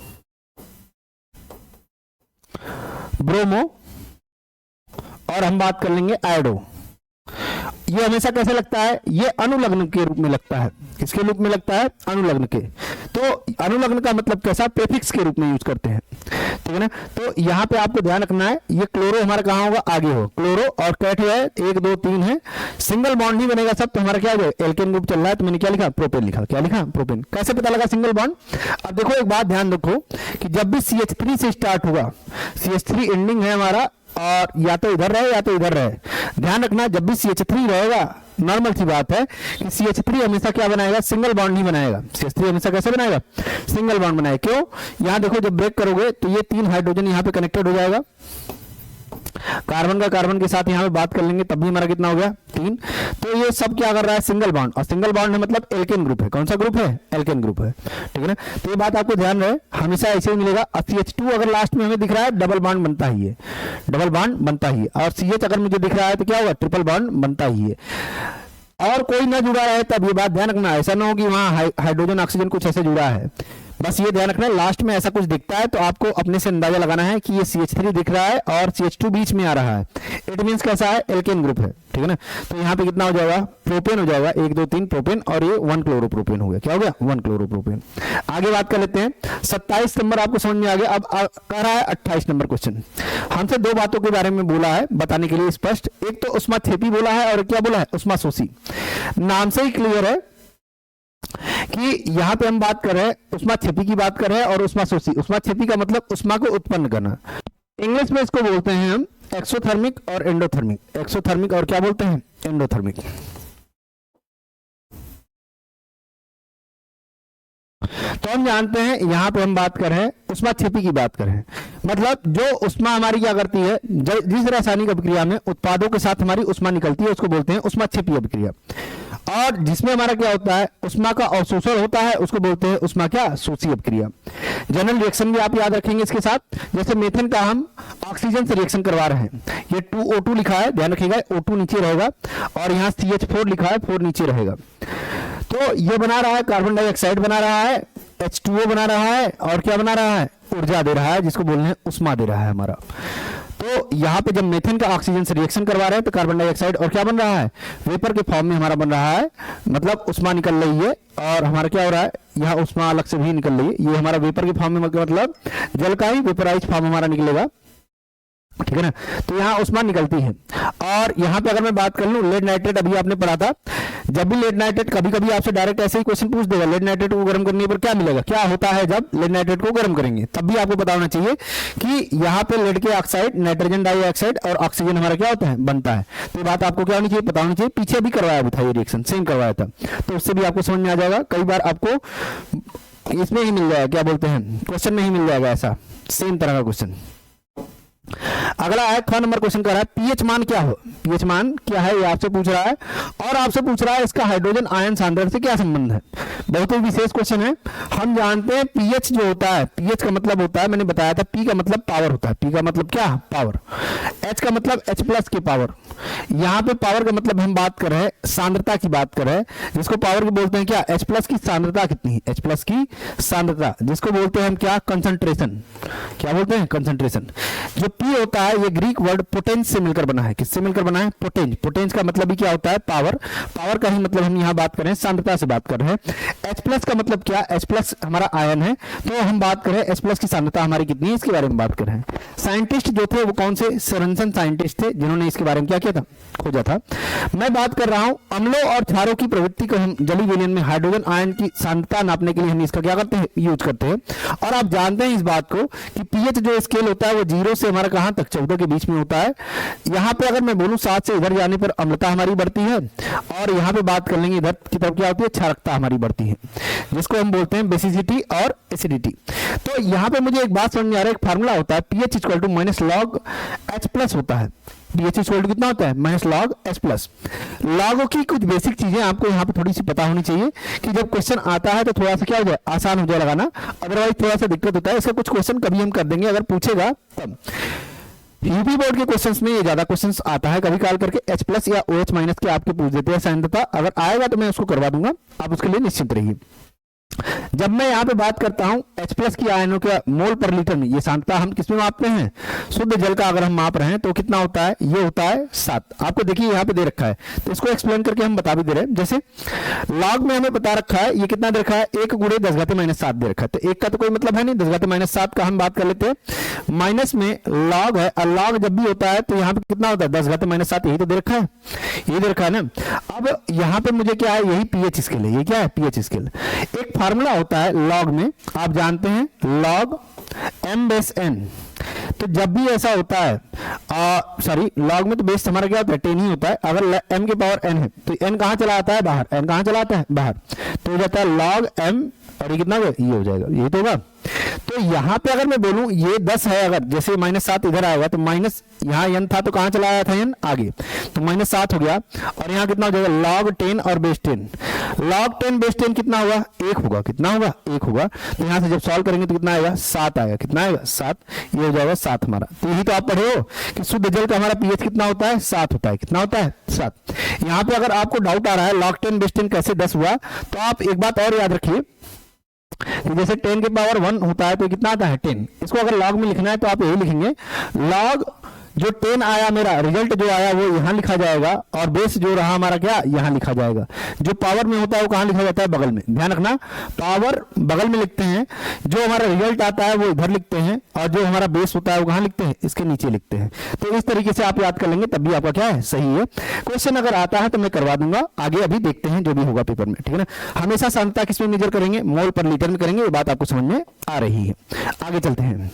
ब्रोमो और हम बात कर लेंगे आयोडो। ये हमेशा कैसे लगता है? ये अनुलग्न के रूप में लगता है। किसके रूप में लगता है? अनुलग्न के। तो अनुलग्न का मतलब कैसा? प्रीफिक्स के रूप में यूज करते हैं, ठीक है ना। तो यहां पे आपको ध्यान रखना है, ये क्लोरो हमारा कहां होगा? आगे हो। क्लोरो और कैट है 1 2 3 है, सिंगल बॉन्ड ही बनेगा सब। तो हमारा क्या है? एल्केन ग्रुप चल रहा है, तो मैंने क्या लिखा? प्रोपेन लिखा। क्या लिखा? प्रोपेन। कैसे पता लगा सिंगल बॉन्ड? अब देखो एक बात ध्यान रखो कि जब भी CH3 से स्टार्ट होगा, CH3 एंडिंग है हमारा, और या तो इधर रहे या तो इधर रहे। ध्यान रखना जब भी CH3 रहेगा, नॉर्मल सी बात है कि CH3 हमेशा क्या बनाएगा? सिंगल बॉन्ड ही बनाएगा। CH3 हमेशा कैसे बनाएगा? सिंगल बॉन्ड बनाएगा। क्यों? यहां देखो जब ब्रेक करोगे तो ये 3 हाइड्रोजन यहां पे कनेक्टेड हो जाएगा, कार्बन का कार्बन के साथ यहां पे बात कर लेंगे, तब भी हमारा कितना हो गया? 3। तो ये सब क्या कर रहा है? Single bond. और सिंगल बॉन्ड है मतलब एल्केन ग्रुप है। कौन सा ग्रुप है? एल्केन ग्रुप है, ठीक है ना। तो ये बात आपको ध्यान रहे, हमेशा ऐसे ही मिलेगा। और CH2 अगर लास्ट में हमें दिख रहा है, डबल बॉन्ड बनता ही है, डबल बॉन्ड बनता ही है। और CH अगर मुझे दिख रहा है तो क्या होगा? ट्रिपल बॉन्ड बनता ही है। और कोई ना जुड़ा है तब ये बात ध्यान रखना, ऐसा ना हो कि वहां हाइड्रोजन ऑक्सीजन कुछ ऐसे जुड़ा है। बस ये ध्यान रखना, लास्ट में ऐसा कुछ दिखता है तो आपको अपने से अंदाजा लगाना है कि ये CH3 दिख रहा है और CH2 बीच में आ रहा है। इट मींस कैसा है? एल्केन ग्रुप है, ठीक है ना। तो यहाँ पे कितना हो जाएगा? प्रोपेन हो जाएगा, 1 2 3 प्रोपेन, और ये 1 क्लोरोप्रोपेन हो गया। क्या हो गया? 1 क्लोरोप्रोपेन। आगे बात कर लेते हैं। 27 नंबर आपको समझ में आ गया। अब कह रहा है 28 नंबर क्वेश्चन। हमसे 2 बातों के बारे में बोला है बताने के लिए स्पष्ट। एक तो उष्माक्षेपी बोला है और क्या बोला है? उष्माशोषी। नाम से ही क्लियर है कि यहां पे हम बात कर रहे हैं, उष्माक्षेपी की बात कर रहे हैं और उष्माशोषी। उष्माक्षेपी का मतलब उष्मा को उत्पन्न करना। इंग्लिश में इसको बोलते हैं हम एक्सोथर्मिक और एंडोथर्मिक। एक्सोथर्मिक और क्या बोलते हैं? एंडोथर्मिक। तो हम जानते हैं यहां पे हम बात कर रहे हैं उष्माक्षेपी की बात कर रहे हैं, मतलब जो उष्मा हमारी क्या करती है, जिस रासायनिक अभिक्रिया में उत्पादों के साथ हमारी उष्मा निकलती है उसको बोलते हैं उष्माक्षेपी अभिक्रिया। और जिसमें हमारा क्या होता है? उष्मा का अवशोषण होता है, उसको बोलते हैं उष्मा क्या? शोषी अभिक्रिया। जनरल रिएक्शन भी आप याद रखेंगे इसके साथ। जैसे मेथेन का हम ऑक्सीजन से रिएक्शन करवा रहे हैं, ये 2O2 लिखा है, ध्यान रखिएगा, O2 नीचे रहेगा और यहाँ CH4 लिखा है, 4 नीचे रहेगा। तो ये बना रहा है कार्बन डाइऑक्साइड बना रहा है, H2O बना रहा है और क्या बना रहा है? ऊर्जा दे रहा है, जिसको बोलते हैं उष्मा दे रहा है हमारा। तो यहाँ पे जब मेथेन का ऑक्सीजन से रिएक्शन करवा रहे हैं तो कार्बन डाइऑक्साइड और क्या बन रहा है? वेपर के फॉर्म में हमारा बन रहा है, मतलब उष्मा निकल रही है। और हमारा क्या हो रहा है? यहाँ उष्मा अलग से भी निकल रही है, ये हमारा वेपर के फॉर्म में, मतलब जल का ही वेपराइज फॉर्म हमारा निकलेगा, ठीक है ना। तो यहाँ उष्मा निकलती है। और यहाँ पे अगर मैं बात कर लूं लेड नाइट्रेट, अभी आपने पढ़ा था, जब भी लेड नाइट्रेट, कभी कभी आपसे डायरेक्ट ऐसे ही क्वेश्चन पूछ देगा, लेड नाइट्रेट को गर्म करने पर क्या मिलेगा? क्या होता है जब लेड नाइट्रेट को गर्म करेंगे? तब भी आपको पता होना चाहिए कि यहाँ पे लेड के ऑक्साइड, नाइट्रोजन डाइऑक्साइड और ऑक्सीजन हमारा क्या होता है? बनता है। तो ये बात आपको क्या होनी चाहिए? पता होनी चाहिए। पीछे भी करवाया भी था ये रिएक्शन, सेम करवाया था, तो उससे भी आपको समझ में आ जाएगा। कई बार आपको इसमें ही मिल जाएगा, क्या बोलते हैं, क्वेश्चन में ही मिल जाएगा ऐसा सेम तरह का क्वेश्चन। अगला है 6 नंबर क्वेश्चन कर रहा है पीएच मान क्या हो? पीएच मान क्या है ये आपसे पूछ रहा है, और आपसे पूछ रहा है इसका हाइड्रोजन आयन सांद्रता से क्या संबंध है। बहुत ही विशेष क्वेश्चन है। हम जानते हैं पीएच जो होता है, पीएच का मतलब होता है, मैंने बताया था, पी का मतलब पावर होता है, पी का मतलब क्या? पावर। एच का मतलब H प्लस की पावर। यहाँ पे पावर का मतलब हम बात कर रहे हैं सांद्रता की बात कर रहे हैं, जिसको पावर को बोलते हैं क्या? H प्लस की सांद्रता कितनी है? H प्लस की सांद्रता, जिसको बोलते हैं हम क्या? कंसंट्रेशन। क्या बोलते हैं? कंसंट्रेशन। जो पी होता है ये ग्रीक वर्ड पोटेंस से मिलकर बना है। किससे मिलकर बना है? पोटेंस। पोटेंस का मतलब भी क्या होता है? पावर। पावर का ही मतलब हम यहाँ बात कर रहे हैं, सांद्रता से बात कर रहे हैं। H प्लस का मतलब क्या? H प्लस हमारा आयन है, तो हम बात कर रहे हैं H प्लस की सांद्रता हमारी कितनी है, इसके बारे में बात कर रहे हैं। साइंटिस्ट जो थे वो कौन से? सोरेनसन साइंटिस्ट थे, जिन्होंने इसके बारे में क्या किया था? खोजा था। मैं बात कर रहा हूं अम्लों और क्षारों की प्रवृत्ति को हम जलीय विलयन में हाइड्रोजन आयन की सांद्रता नापने के लिए हम इसका क्या करते हैं? यूज करते हैं। और आप जानते हैं इस बात को कि पीएच जो स्केल होता है वो 0 से हमारा कहां तक? 24 14 के बीच में होता है। यहाँ पे अगर मैं बोलूँ 7 से इधर जाने पर अम्लता हमारी बढ़ती है, और यहाँ पे बात कर लेंगे इधर की तरफ क्या होती है, क्षारकता हमारी बढ़ती है, जिसको हम बोलते हैं बेसिसिटी और एसिडिटी। तो यहाँ पे मुझे एक बात समझ में आ रहा है, एक फार्मूला होता है pH equal to minus log H plus होता है। pH इक्वल टू कितना होता है, minus log H plus. Log की कुछ बेसिक चीजें आपको यहाँ पे थोड़ी सी पता होनी चाहिए कि जब क्वेश्चन आता है तो थोड़ा सा क्या हो जाए, आसान हो जाए लगाना, अदरवाइज थोड़ा सा दिक्कत होता है। इसका कुछ क्वेश्चन कभी हम कर देंगे अगर पूछेगा तब। यूपी बोर्ड के क्वेश्चंस में ये ज्यादा क्वेश्चंस आता है, कभी काल करके H प्लस या OH माइनस के आपके पूछ देते हैं साइनता। अगर आएगा तो मैं उसको करवा दूंगा, आप उसके लिए निश्चिंत रहिए। जब मैं यहाँ पे बात करता हूं H प्लस की आयनों के मोल पर लीटर में, ये सांद्रता हम किसमें मापते हैं, शुद्ध जल का अगर हम माप रहे हैं तो कितना होता है, ये होता है 7। आपको देखिए यहाँ पे दे रखा है, तो इसको एक्सप्लेन करके हम बता भी दे रहे हैं। जैसे लॉग में हमें बता रखा है, ये कितना दे रखा है, 1 गुणे 10 घाते माइनस 7 दे रखा है, तो 1 का तो कोई मतलब है नहीं, 10 घाते माइनस 7 का हम बात कर लेते हैं। माइनस में लॉग है, और लॉग जब भी होता है तो यहाँ पे कितना होता है, 10 घाते माइनस 7, यही तो दे रखा है, ये दे रखा है ना। अब यहाँ पे मुझे क्या है, यही pH स्केल है, ये क्या है pH स्केल। एक फार्मूला होता है लॉग में, आप जानते हैं लॉग m/n। तो जब भी ऐसा होता है, सॉरी लॉग में तो बेस हमारा क्या होता है, 10 ही होता है। अगर m की पावर n है तो n कहां चला आता है, बाहर, n कहां चला आता है, बाहर, तो हो जाता है log m, और ये कितना ये हो जाएगा, ये तो होगा। तो यहाँ पे अगर मैं बोलूं ये 10 है, अगर जैसे माइनस 7 इधर आएगा तो माइनस, यहाँ n था तो कहां चला आया था, n आगे, तो माइनस 7 हो गया, और यहाँ कितना हो जाएगा, log 10 और बेस 10। log 10 बेस 10 कितना होगा, 1 होगा, कितना होगा, 1 होगा। तो यहाँ से जब सॉल्व करेंगे तो कितना आएगा, 7 आएगा, कितना आएगा, 7, ये हो जाएगा 7 हमारा। तो यही तो आप पढ़े हो कि शुद्ध जल का हमारा pH कितना होता है, 7 होता है, कितना होता है, 7। यहाँ पे अगर आपको डाउट आ रहा है log 10 बेस 10 कैसे 10 हुआ, तो आप एक बात और याद रखिए कि जैसे 10 की पावर 1 होता है तो कितना आता है, 10। इसको अगर लॉग में लिखना है तो आप यही लिखेंगे, लॉग जो 10 आया मेरा रिजल्ट जो आया वो यहाँ लिखा जाएगा, और बेस जो रहा हमारा क्या यहाँ लिखा जाएगा। जो पावर में होता है वो कहाँ लिखा जाता है, बगल में, ध्यान रखना, पावर बगल में लिखते हैं, जो हमारा रिजल्ट आता है वो इधर लिखते हैं, और जो हमारा बेस होता है वो कहाँ लिखते हैं, इसके नीचे लिखते हैं। तो इस तरीके से आप याद कर लेंगे, तब भी आपका क्या है, सही है। क्वेश्चन अगर आता है तो मैं करवा दूंगा, आगे अभी देखते हैं जो भी होगा पेपर में, ठीक है ना। हमेशा सांद्रता किसमें मेजर करेंगे, मोल पर लीटर में करेंगे, ये बात आपको समझ में आ रही है। आगे चलते हैं,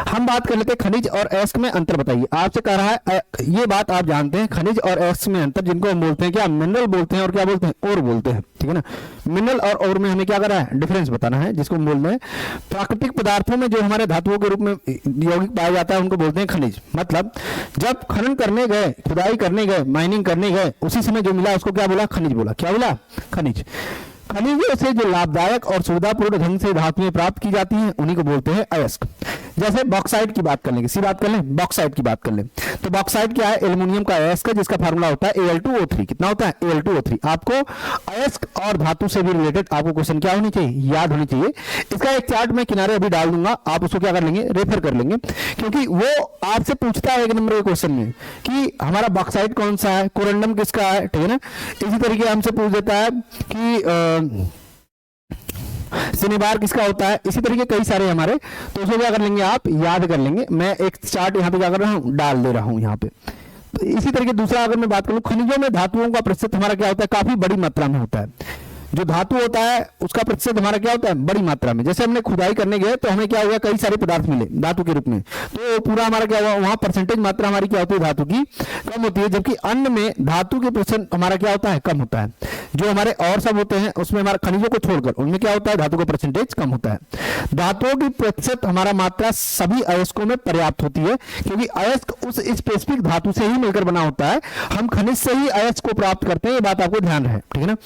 हम बात कर लेते हैं खनिज और अयस्क में अंतर बताइए। आपसे कह रहा है, ये बात आप जानते हैं, खनिज और अयस्क में अंतर, जिनको हम बोलते हैं क्या, मिनरल बोलते हैं, और क्या बोलते हैं, और बोलते हैं, ठीक है ना। मिनरल और में हमें क्या करना है, डिफरेंस बताना है, जिसको हम बोलते हैं प्राकृतिक पदार्थों में जो हमारे धातुओं के रूप में यौगिक पाया जाता है उनको बोलते हैं खनिज। मतलब जब खनन करने गए, खुदाई करने गए, माइनिंग करने गए, उसी समय जो मिला उसको क्या बोला, खनिज बोला। क्या बोला, खनिज। खनिजों से जो लाभदायक और सुविधापूर्ण ढंग से धातुएं प्राप्त की जाती हैं उन्हीं को बोलते हैं अयस्क। जैसे बॉक्साइट की बात कर लेंगे, सी बात कर लें, बॉक्साइट की बात कर लें, तो बॉक्साइट क्या है, एल्युमिनियम का अयस्क है, जिसका फार्मूला होता है Al2O3। कितना होता है, Al2O3। आपको अयस्क और धातु से भी रिलेटेड आपको क्वेश्चन क्या होनी चाहिए, याद होनी चाहिए। इसका एक चार्ट मैं किनारे अभी डाल दूंगा, आप उसको क्या कर लेंगे, रेफर कर लेंगे, क्योंकि वो आपसे पूछता है 1 नंबर के क्वेश्चन में कि हमारा बॉक्साइट कौन सा है, कोरंडम किसका है, ठीक है ना। इसी तरीके हमसे पूछ देता है कि सिनेबार किसका होता है, इसी तरीके कई सारे हमारे, तो उसको क्या कर लेंगे, आप याद कर लेंगे। मैं एक चार्ट यहाँ पे क्या कर रहा हूँ, डाल दे रहा हूँ यहाँ पे। तो इसी तरीके दूसरा अगर मैं बात करूँ, खनिजों में धातुओं का प्रतिशत हमारा क्या होता है, काफी बड़ी मात्रा में होता है। जो धातु होता है उसका प्रतिशत हमारा क्या होता है, बड़ी मात्रा में। जैसे हमने खुदाई करने गए तो हमें क्या हुआ, कई सारे पदार्थ मिले धातु के रूप में, तो पूरा हमारा क्या हुआ, वहां परसेंटेज मात्रा हमारी क्या होती है, धातु की कम होती है। जबकि अन्न में धातु के प्रतिशत हमारा क्या होता है, कम होता है। जो हमारे और सब होते हैं उसमें हमारा खनिजों को छोड़कर उनमें क्या होता है, धातु का परसेंटेज कम होता है। धातुओं की प्रतिशत हमारा मात्रा सभी अयस्कों में पर्याप्त होती है, क्योंकि अयस्क उस स्पेसिफिक धातु से ही मिलकर बना होता है। हम खनिज से ही अयस्क को प्राप्त करते हैं, ये बात आपको ध्यान रहे, ठीक है ना।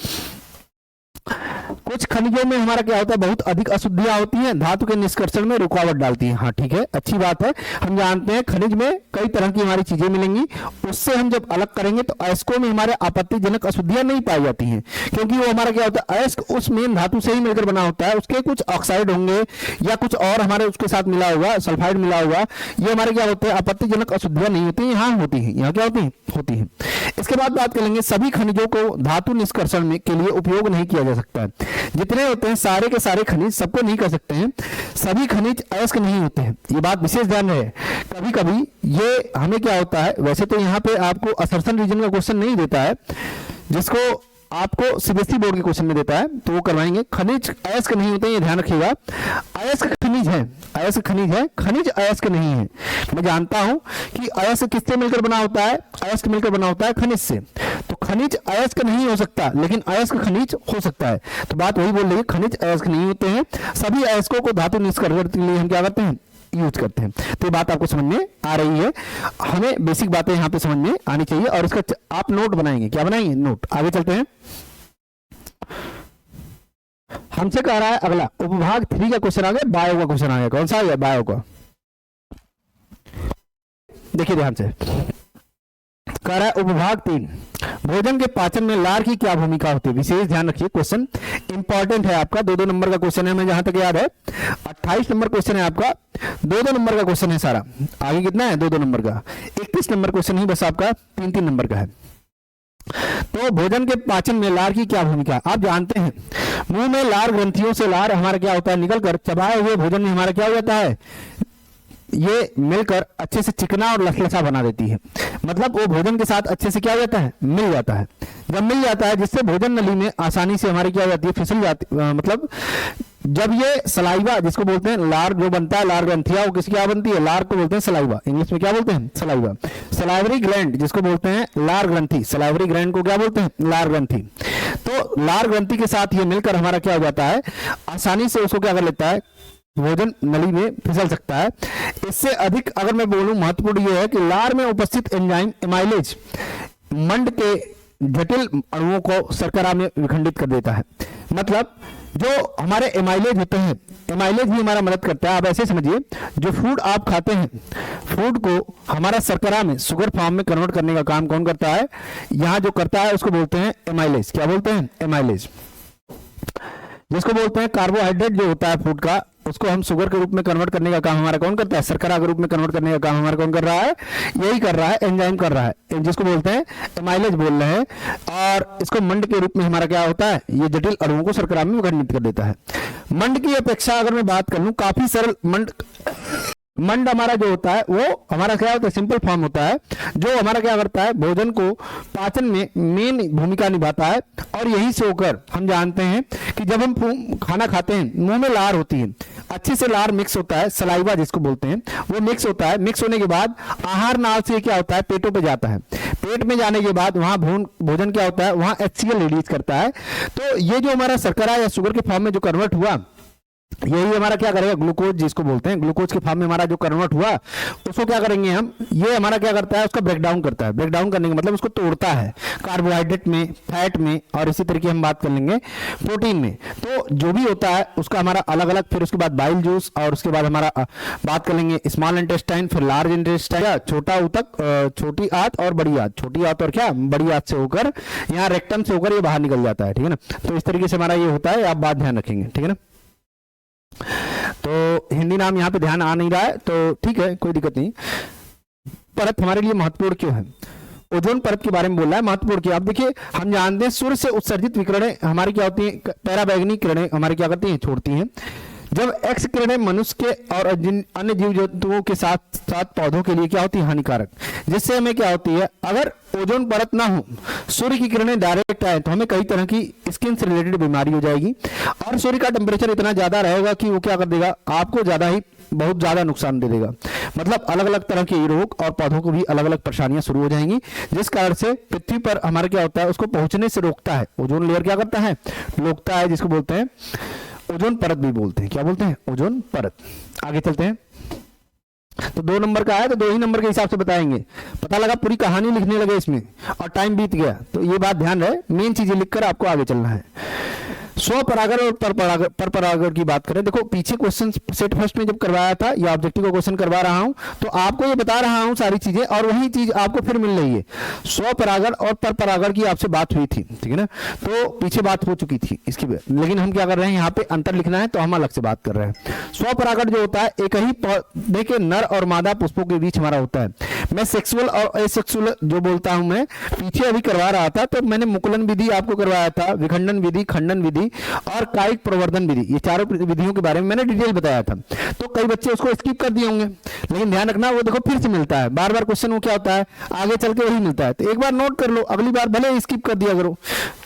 कुछ खनिजों में हमारा क्या होता है, बहुत अधिक अशुद्धियां होती हैं, धातु के निष्कर्षण में रुकावट डालती हैं। हाँ ठीक है, अच्छी बात है। हम जानते हैं खनिज में कई तरह की हमारी चीजें मिलेंगी, उससे हम जब अलग करेंगे तो अयस्कों में हमारे आपत्तिजनक अशुद्धियां नहीं पाई जाती हैं, क्योंकि वो हमारा क्या होता है, अयस्क उस मेन धातु से ही मिलकर बना होता है। उसके कुछ ऑक्साइड होंगे या कुछ और हमारे उसके साथ मिला हुआ, सल्फाइड मिला हुआ, ये हमारे क्या होते हैं, आपत्तिजनक अशुद्धियां नहीं होती, यहाँ होती है। यहाँ क्या होती है। इसके बाद बात करेंगे, सभी खनिजों को धातु निष्कर्षण में के लिए उपयोग नहीं किया जा सकता है। जितने होते हैं सारे के सारे खनिज सबको नहीं कर सकते हैं, सभी खनिज अयस्क नहीं होते हैं, ये बात विशेष ध्यान रहे। कभी कभी ये हमें क्या होता है, वैसे तो यहाँ पे आपको असर्शन रीजन का क्वेश्चन नहीं देता है, जिसको आपको सीबीएसई बोर्ड के क्वेश्चन में देता है तो वो करवाएंगे। खनिज अयस्क नहीं होते, ये ध्यान रखिएगा। अयस्क खनिज है, अयस्क खनिज है, खनिज अयस्क नहीं है। मैं जानता हूं कि अयस्क किससे मिलकर बना होता है, अयस्क मिलकर बना होता है खनिज से, तो खनिज अयस्क नहीं हो सकता, लेकिन अयस्क खनिज हो सकता है। तो बात वही बोल रही है, खनिज अयस्क नहीं होते हैं। सभी अयस्कों को धातु निष्कर्षण के लिए हम क्या करते हैं, यूज करते हैं। तो ये बात आपको समझ में आ रही है। हमें बेसिक बातें यहाँ पे समझ में आनी चाहिए और इसका आप नोट बनाएंगे। क्या बनाएंगे, नोट। आगे चलते हैं। हमसे कह रहा है अगला उपभाग 3 का क्वेश्चन आ गया, बायो का क्वेश्चन आ गया। कौन सा आ गया, बायो का। देखिए ध्यान से, कह रहा है उपभाग 3, भोजन के पाचन में लार की क्या भूमिका होती है। विशेष ध्यान रखिए, क्वेश्चन इंपॉर्टेंट है आपका। 2-2 नंबर का क्वेश्चन है, हमें जहां तक याद है 28 नंबर क्वेश्चन है आपका, 2-2 नंबर का क्वेश्चन है सारा। आगे कितना है, 2-2 नंबर का। 31 नंबर क्वेश्चन ही बस आपका 3-3 नंबर का है। तो भोजन के पाचन में लार की क्या भूमिका। आप जानते हैं मुंह में लार ग्रंथियों से लार हमारा क्या होता है, निकलकर चबाए हुए भोजन में हमारा क्या हो जाता है, ये मिलकर अच्छे से चिकना और लसलसा बना देती है। मतलब वो भोजन के साथ अच्छे से क्या हो जाता है, मिल जाता है। जब मिल जाता है जिससे भोजन नली में आसानी से हमारी क्या हो जाती है, फिसल जाती। मतलब जब ये सलाइवा जिसको बोलते हैं, लार जो बनता है, लार ग्रंथिया, वो किसकी क्या बनती है, लार को बोलते हैं सलाइवा। इंग्लिश में क्या बोलते हैं, सलाइवा। सलाइवरी ग्लैंड जिसको बोलते हैं लार ग्रंथि, सलाइवरी ग्लैंड को क्या बोलते हैं, लार ग्रंथि। तो लार ग्रंथि के साथ ये मिलकर हमारा क्या हो जाता है, आसानी से उसको क्या कर लेता है, भोजन नली में फिसल सकता है। इससे अधिक अगर मैं बोलूं, महत्वपूर्ण यह है कि लार में उपस्थित एंजाइम एमाइलेज मंड के जटिल अणुओं को शर्करा में विखंडित कर देता है। मतलब जो हमारे एमाइलेज होते हैं, एमाइलेज भी हमारा मदद करता है। आप ऐसे समझिए, जो फूड आप खाते हैं, फूड को हमारा शर्करा में, शुगर फॉर्म में कन्वर्ट करने का काम कौन करता है, यहां जो करता है उसको बोलते हैं एमाइलेज। क्या बोलते हैं, एमाइलेज। जिसको बोलते हैं कार्बोहाइड्रेट जो होता है फूड का, उसको हम शुगर के रूप में कन्वर्ट करने का काम हमारा कौन करता है, शर्करा के रूप में कन्वर्ट करने का काम हमारा कौन कर रहा है, यही कर रहा है, एंजाइम कर रहा है, जिसको बोलते हैं एमाइलेज बोल रहे हैं। और इसको मंड के रूप में हमारा क्या होता है, ये जटिल अणुओं को शर्करा में विखंडित कर देता है। मंड की अपेक्षा अगर मैं बात कर लूं, काफी सरल मंड हमारा जो होता है वो हमारा क्या होता है, सिंपल फॉर्म होता है, जो हमारा क्या करता है, भोजन को पाचन में मेन भूमिका निभाता है। और यही से होकर हम जानते हैं कि जब हम खाना खाते हैं, मुंह में लार होती है, अच्छे से लार मिक्स होता है, सलाइवा जिसको बोलते हैं, वो मिक्स होता है। मिक्स होने के बाद आहार नाल से क्या होता है, पेटों पे जाता है। पेट में जाने के बाद वहां भोजन क्या होता है, वहां HCl रिलीज करता है। तो ये जो हमारा शर्करा या शुगर के फॉर्म में जो कन्वर्ट हुआ, यही हमारा क्या करेगा, ग्लूकोज जिसको बोलते हैं, ग्लूकोज के फॉर्म में हमारा जो कन्वर्ट हुआ, उसको क्या करेंगे हम, ये हमारा क्या करता है, उसका ब्रेक डाउन करता है। ब्रेक डाउन करने का मतलब उसको तोड़ता है कार्बोहाइड्रेट में, फैट में, और इसी तरीके हम बात कर लेंगे प्रोटीन में। तो जो भी होता है उसका हमारा अलग अलग, फिर उसके बाद बाइल जूस, और उसके बाद हमारा बात कर लेंगे स्मॉल इंटेस्टाइन, फिर लार्ज इंटेस्टाइन, छोटा ऊतक, छोटी आंत और बड़ी आंत, छोटी आंत और क्या, बड़ी आंत से होकर यहाँ रेक्टम से होकर ये बाहर निकल जाता है। ठीक है ना। तो इस तरीके से हमारा ये होता है, आप बात ध्यान रखेंगे। ठीक है ना। तो हिंदी नाम यहाँ पे ध्यान आ नहीं रहा है, तो ठीक है, कोई दिक्कत नहीं। परत हमारे लिए महत्वपूर्ण क्यों है, ओजोन परत के बारे में बोल रहा है, महत्वपूर्ण क्यों। अब देखिए, हम जानते हैं सूर्य से उत्सर्जित विकिरणें हमारी क्या होती हैं, पैराबैंगनी किरणें हमारी क्या करती हैं, छोड़ती हैं। जब एक्स किरणें मनुष्य के और अन्य जीव जंतुओं के साथ साथ पौधों के लिए क्या होती है, हानिकारक। जिससे हमें क्या होती है, अगर ओजोन परत ना हो, सूर्य की किरणें डायरेक्ट आए, तो हमें कई तरह की स्किन से रिलेटेड बीमारी हो जाएगी। और सूर्य का टेम्परेचर इतना ज्यादा रहेगा कि वो क्या कर देगा, आपको ज्यादा ही, बहुत ज्यादा नुकसान दे देगा। मतलब अलग अलग तरह के रोग और पौधों को भी अलग अलग परेशानियां शुरू हो जाएंगी, जिस कारण से पृथ्वी पर हमारा क्या होता है, उसको पहुंचने से रोकता है। ओजोन लेयर क्या करता है, रोकता है, जिसको बोलते हैं ओजोन परत भी बोलते हैं। क्या बोलते हैं, ओजोन परत। आगे चलते हैं। तो 2 नंबर का है, तो 2 ही नंबर के हिसाब से बताएंगे। पता लगा पूरी कहानी लिखने लगे इसमें और टाइम बीत गया, तो ये बात ध्यान रहे, मेन चीजें लिखकर आपको आगे चलना है। स्वपरागण और परपरागण की बात करें, देखो पीछे क्वेश्चन सेट फर्स्ट में जब करवाया था, या ऑब्जेक्टिव का क्वेश्चन करवा रहा हूं, तो आपको ये बता रहा हूं सारी चीजें, और वही चीज आपको फिर मिल रही है। स्वपरागण और परपरागण की आपसे बात हुई थी, ठीक है ना, तो पीछे बात हो चुकी थी इसकी, लेकिन हम क्या कर रहे हैं, यहाँ पे अंतर लिखना है, तो हम अलग से बात कर रहे हैं। स्वपरागण जो होता है, एक ही पौधे के नर और मादा पुष्पों के बीच हमारा होता है। मैं सेक्सुअल और एसेक्सुअल जो बोलता हूं, मैं पीछे अभी करवा रहा था, तो मैंने मुकुलन विधि आपको करवाया था, विखंडन विधि, खंडन विधि और कायिक प्रवर्धन विधि, ये चारों विधियों के बारे में मैंने डिटेल बताया था। तो कई बच्चे उसको स्किप कर दिए होंगे, लेकिन ध्यान रखना, वो देखो फिर से मिलता है, बार बार क्वेश्चन वो क्या होता है, आगे चल के वही मिलता है। तो एक बार नोट कर लो, अगली बार भले स्किप कर दिया करो,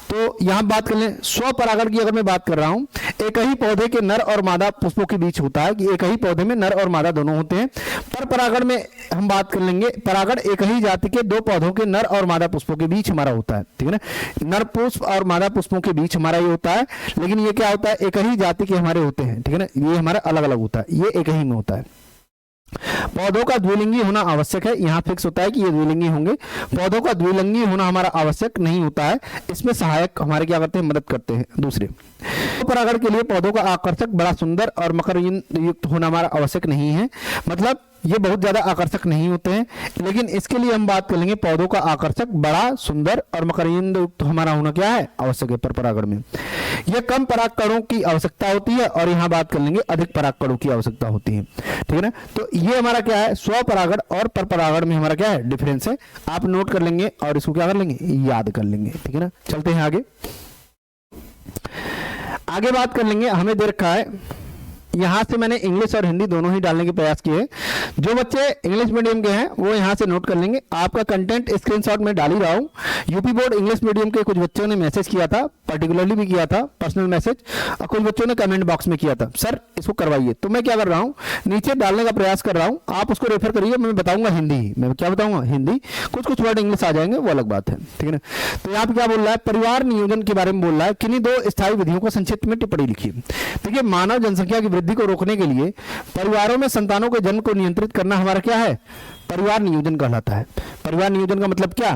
तो यहाँ बात कर लें स्वपरागण की, अगर मैं बात कर रहा हूँ, एक ही पौधे के नर और मादा पुष्पों के बीच होता है कि एक ही पौधे में नर और मादा दोनों होते हैं। पर परागण में हम बात कर लेंगे, परागण एक ही जाति के दो पौधों के नर और मादा पुष्पों के बीच हमारा होता है, ठीक है ना। नर पुष्प और मादा पुष्पों के बीच हमारा ये होता है, लेकिन ये क्या होता है, एक ही जाति के हमारे होते हैं, ठीक है ना। ये हमारा अलग अलग होता है, ये एक ही में होता है। पौधों का द्विलिंगी होना आवश्यक है, यहाँ फिक्स होता है कि ये द्विलिंगी होंगे। पौधों का द्विलिंगी होना हमारा आवश्यक नहीं होता है, इसमें सहायक हमारे क्या करते हैं, मदद करते हैं दूसरे। परागण के लिए पौधों का आकर्षक, बड़ा सुंदर और मकर युक्त होना हमारा आवश्यक नहीं है, मतलब ये बहुत ज्यादा आकर्षक नहीं होते हैं। लेकिन इसके लिए हम बात कर लेंगे पौधों का आकर्षक, बड़ा सुंदर और मकरंद युक्त हमारा होना क्या है, आवश्यक है। पर परागण में यह कम परागकणों की आवश्यकता होती है, और यहाँ बात कर लेंगे अधिक परागकणों की आवश्यकता होती है, ठीक है ना। तो ये हमारा क्या है, स्वपरागण और पर परागण में हमारा क्या है, डिफरेंस है। आप नोट कर लेंगे और इसको क्या कर लेंगे, याद कर लेंगे, ठीक है ना। चलते हैं आगे। आगे बात कर लेंगे, हमें दे रखा है, यहाँ से मैंने इंग्लिश और हिंदी दोनों ही डालने के प्रयास किए। जो बच्चे इंग्लिश मीडियम के हैं वो यहाँ से नोट कर लेंगे। आपका कंटेंट स्क्रीनशॉट में डाल ही रहा हूँ। यूपी बोर्ड इंग्लिश मीडियम के कुछ बच्चों ने मैसेज किया था, पर्टिकुलरली भी किया था पर्सनल मैसेज, और कुछ बच्चों ने कमेंट बॉक्स में किया था, सर इसको करवाइए। तो मैं क्या कर रहा हूँ, नीचे डालने का प्रयास कर रहा हूँ, आप उसको रेफर करिए। मैं बताऊंगा हिंदी ही, मैं क्या बताऊंगा, हिंदी। कुछ वर्ड इंग्लिश आ जाएंगे, वो अलग बात है, ठीक है ना। तो यहाँ पे क्या बोल रहा है, परिवार नियोजन के बारे में बोल रहा है। किन्हीं दो स्थायी विधियों को संक्षिप्त में टिप्पणी लिखिए। देखिए, मानव जनसंख्या की वृद्धि को रोकने के लिए परिवारों में संतानों के जन्म को नियंत्रित करना हमारा क्या है, परिवार नियोजन कहलाता है। परिवार नियोजन का मतलब क्या,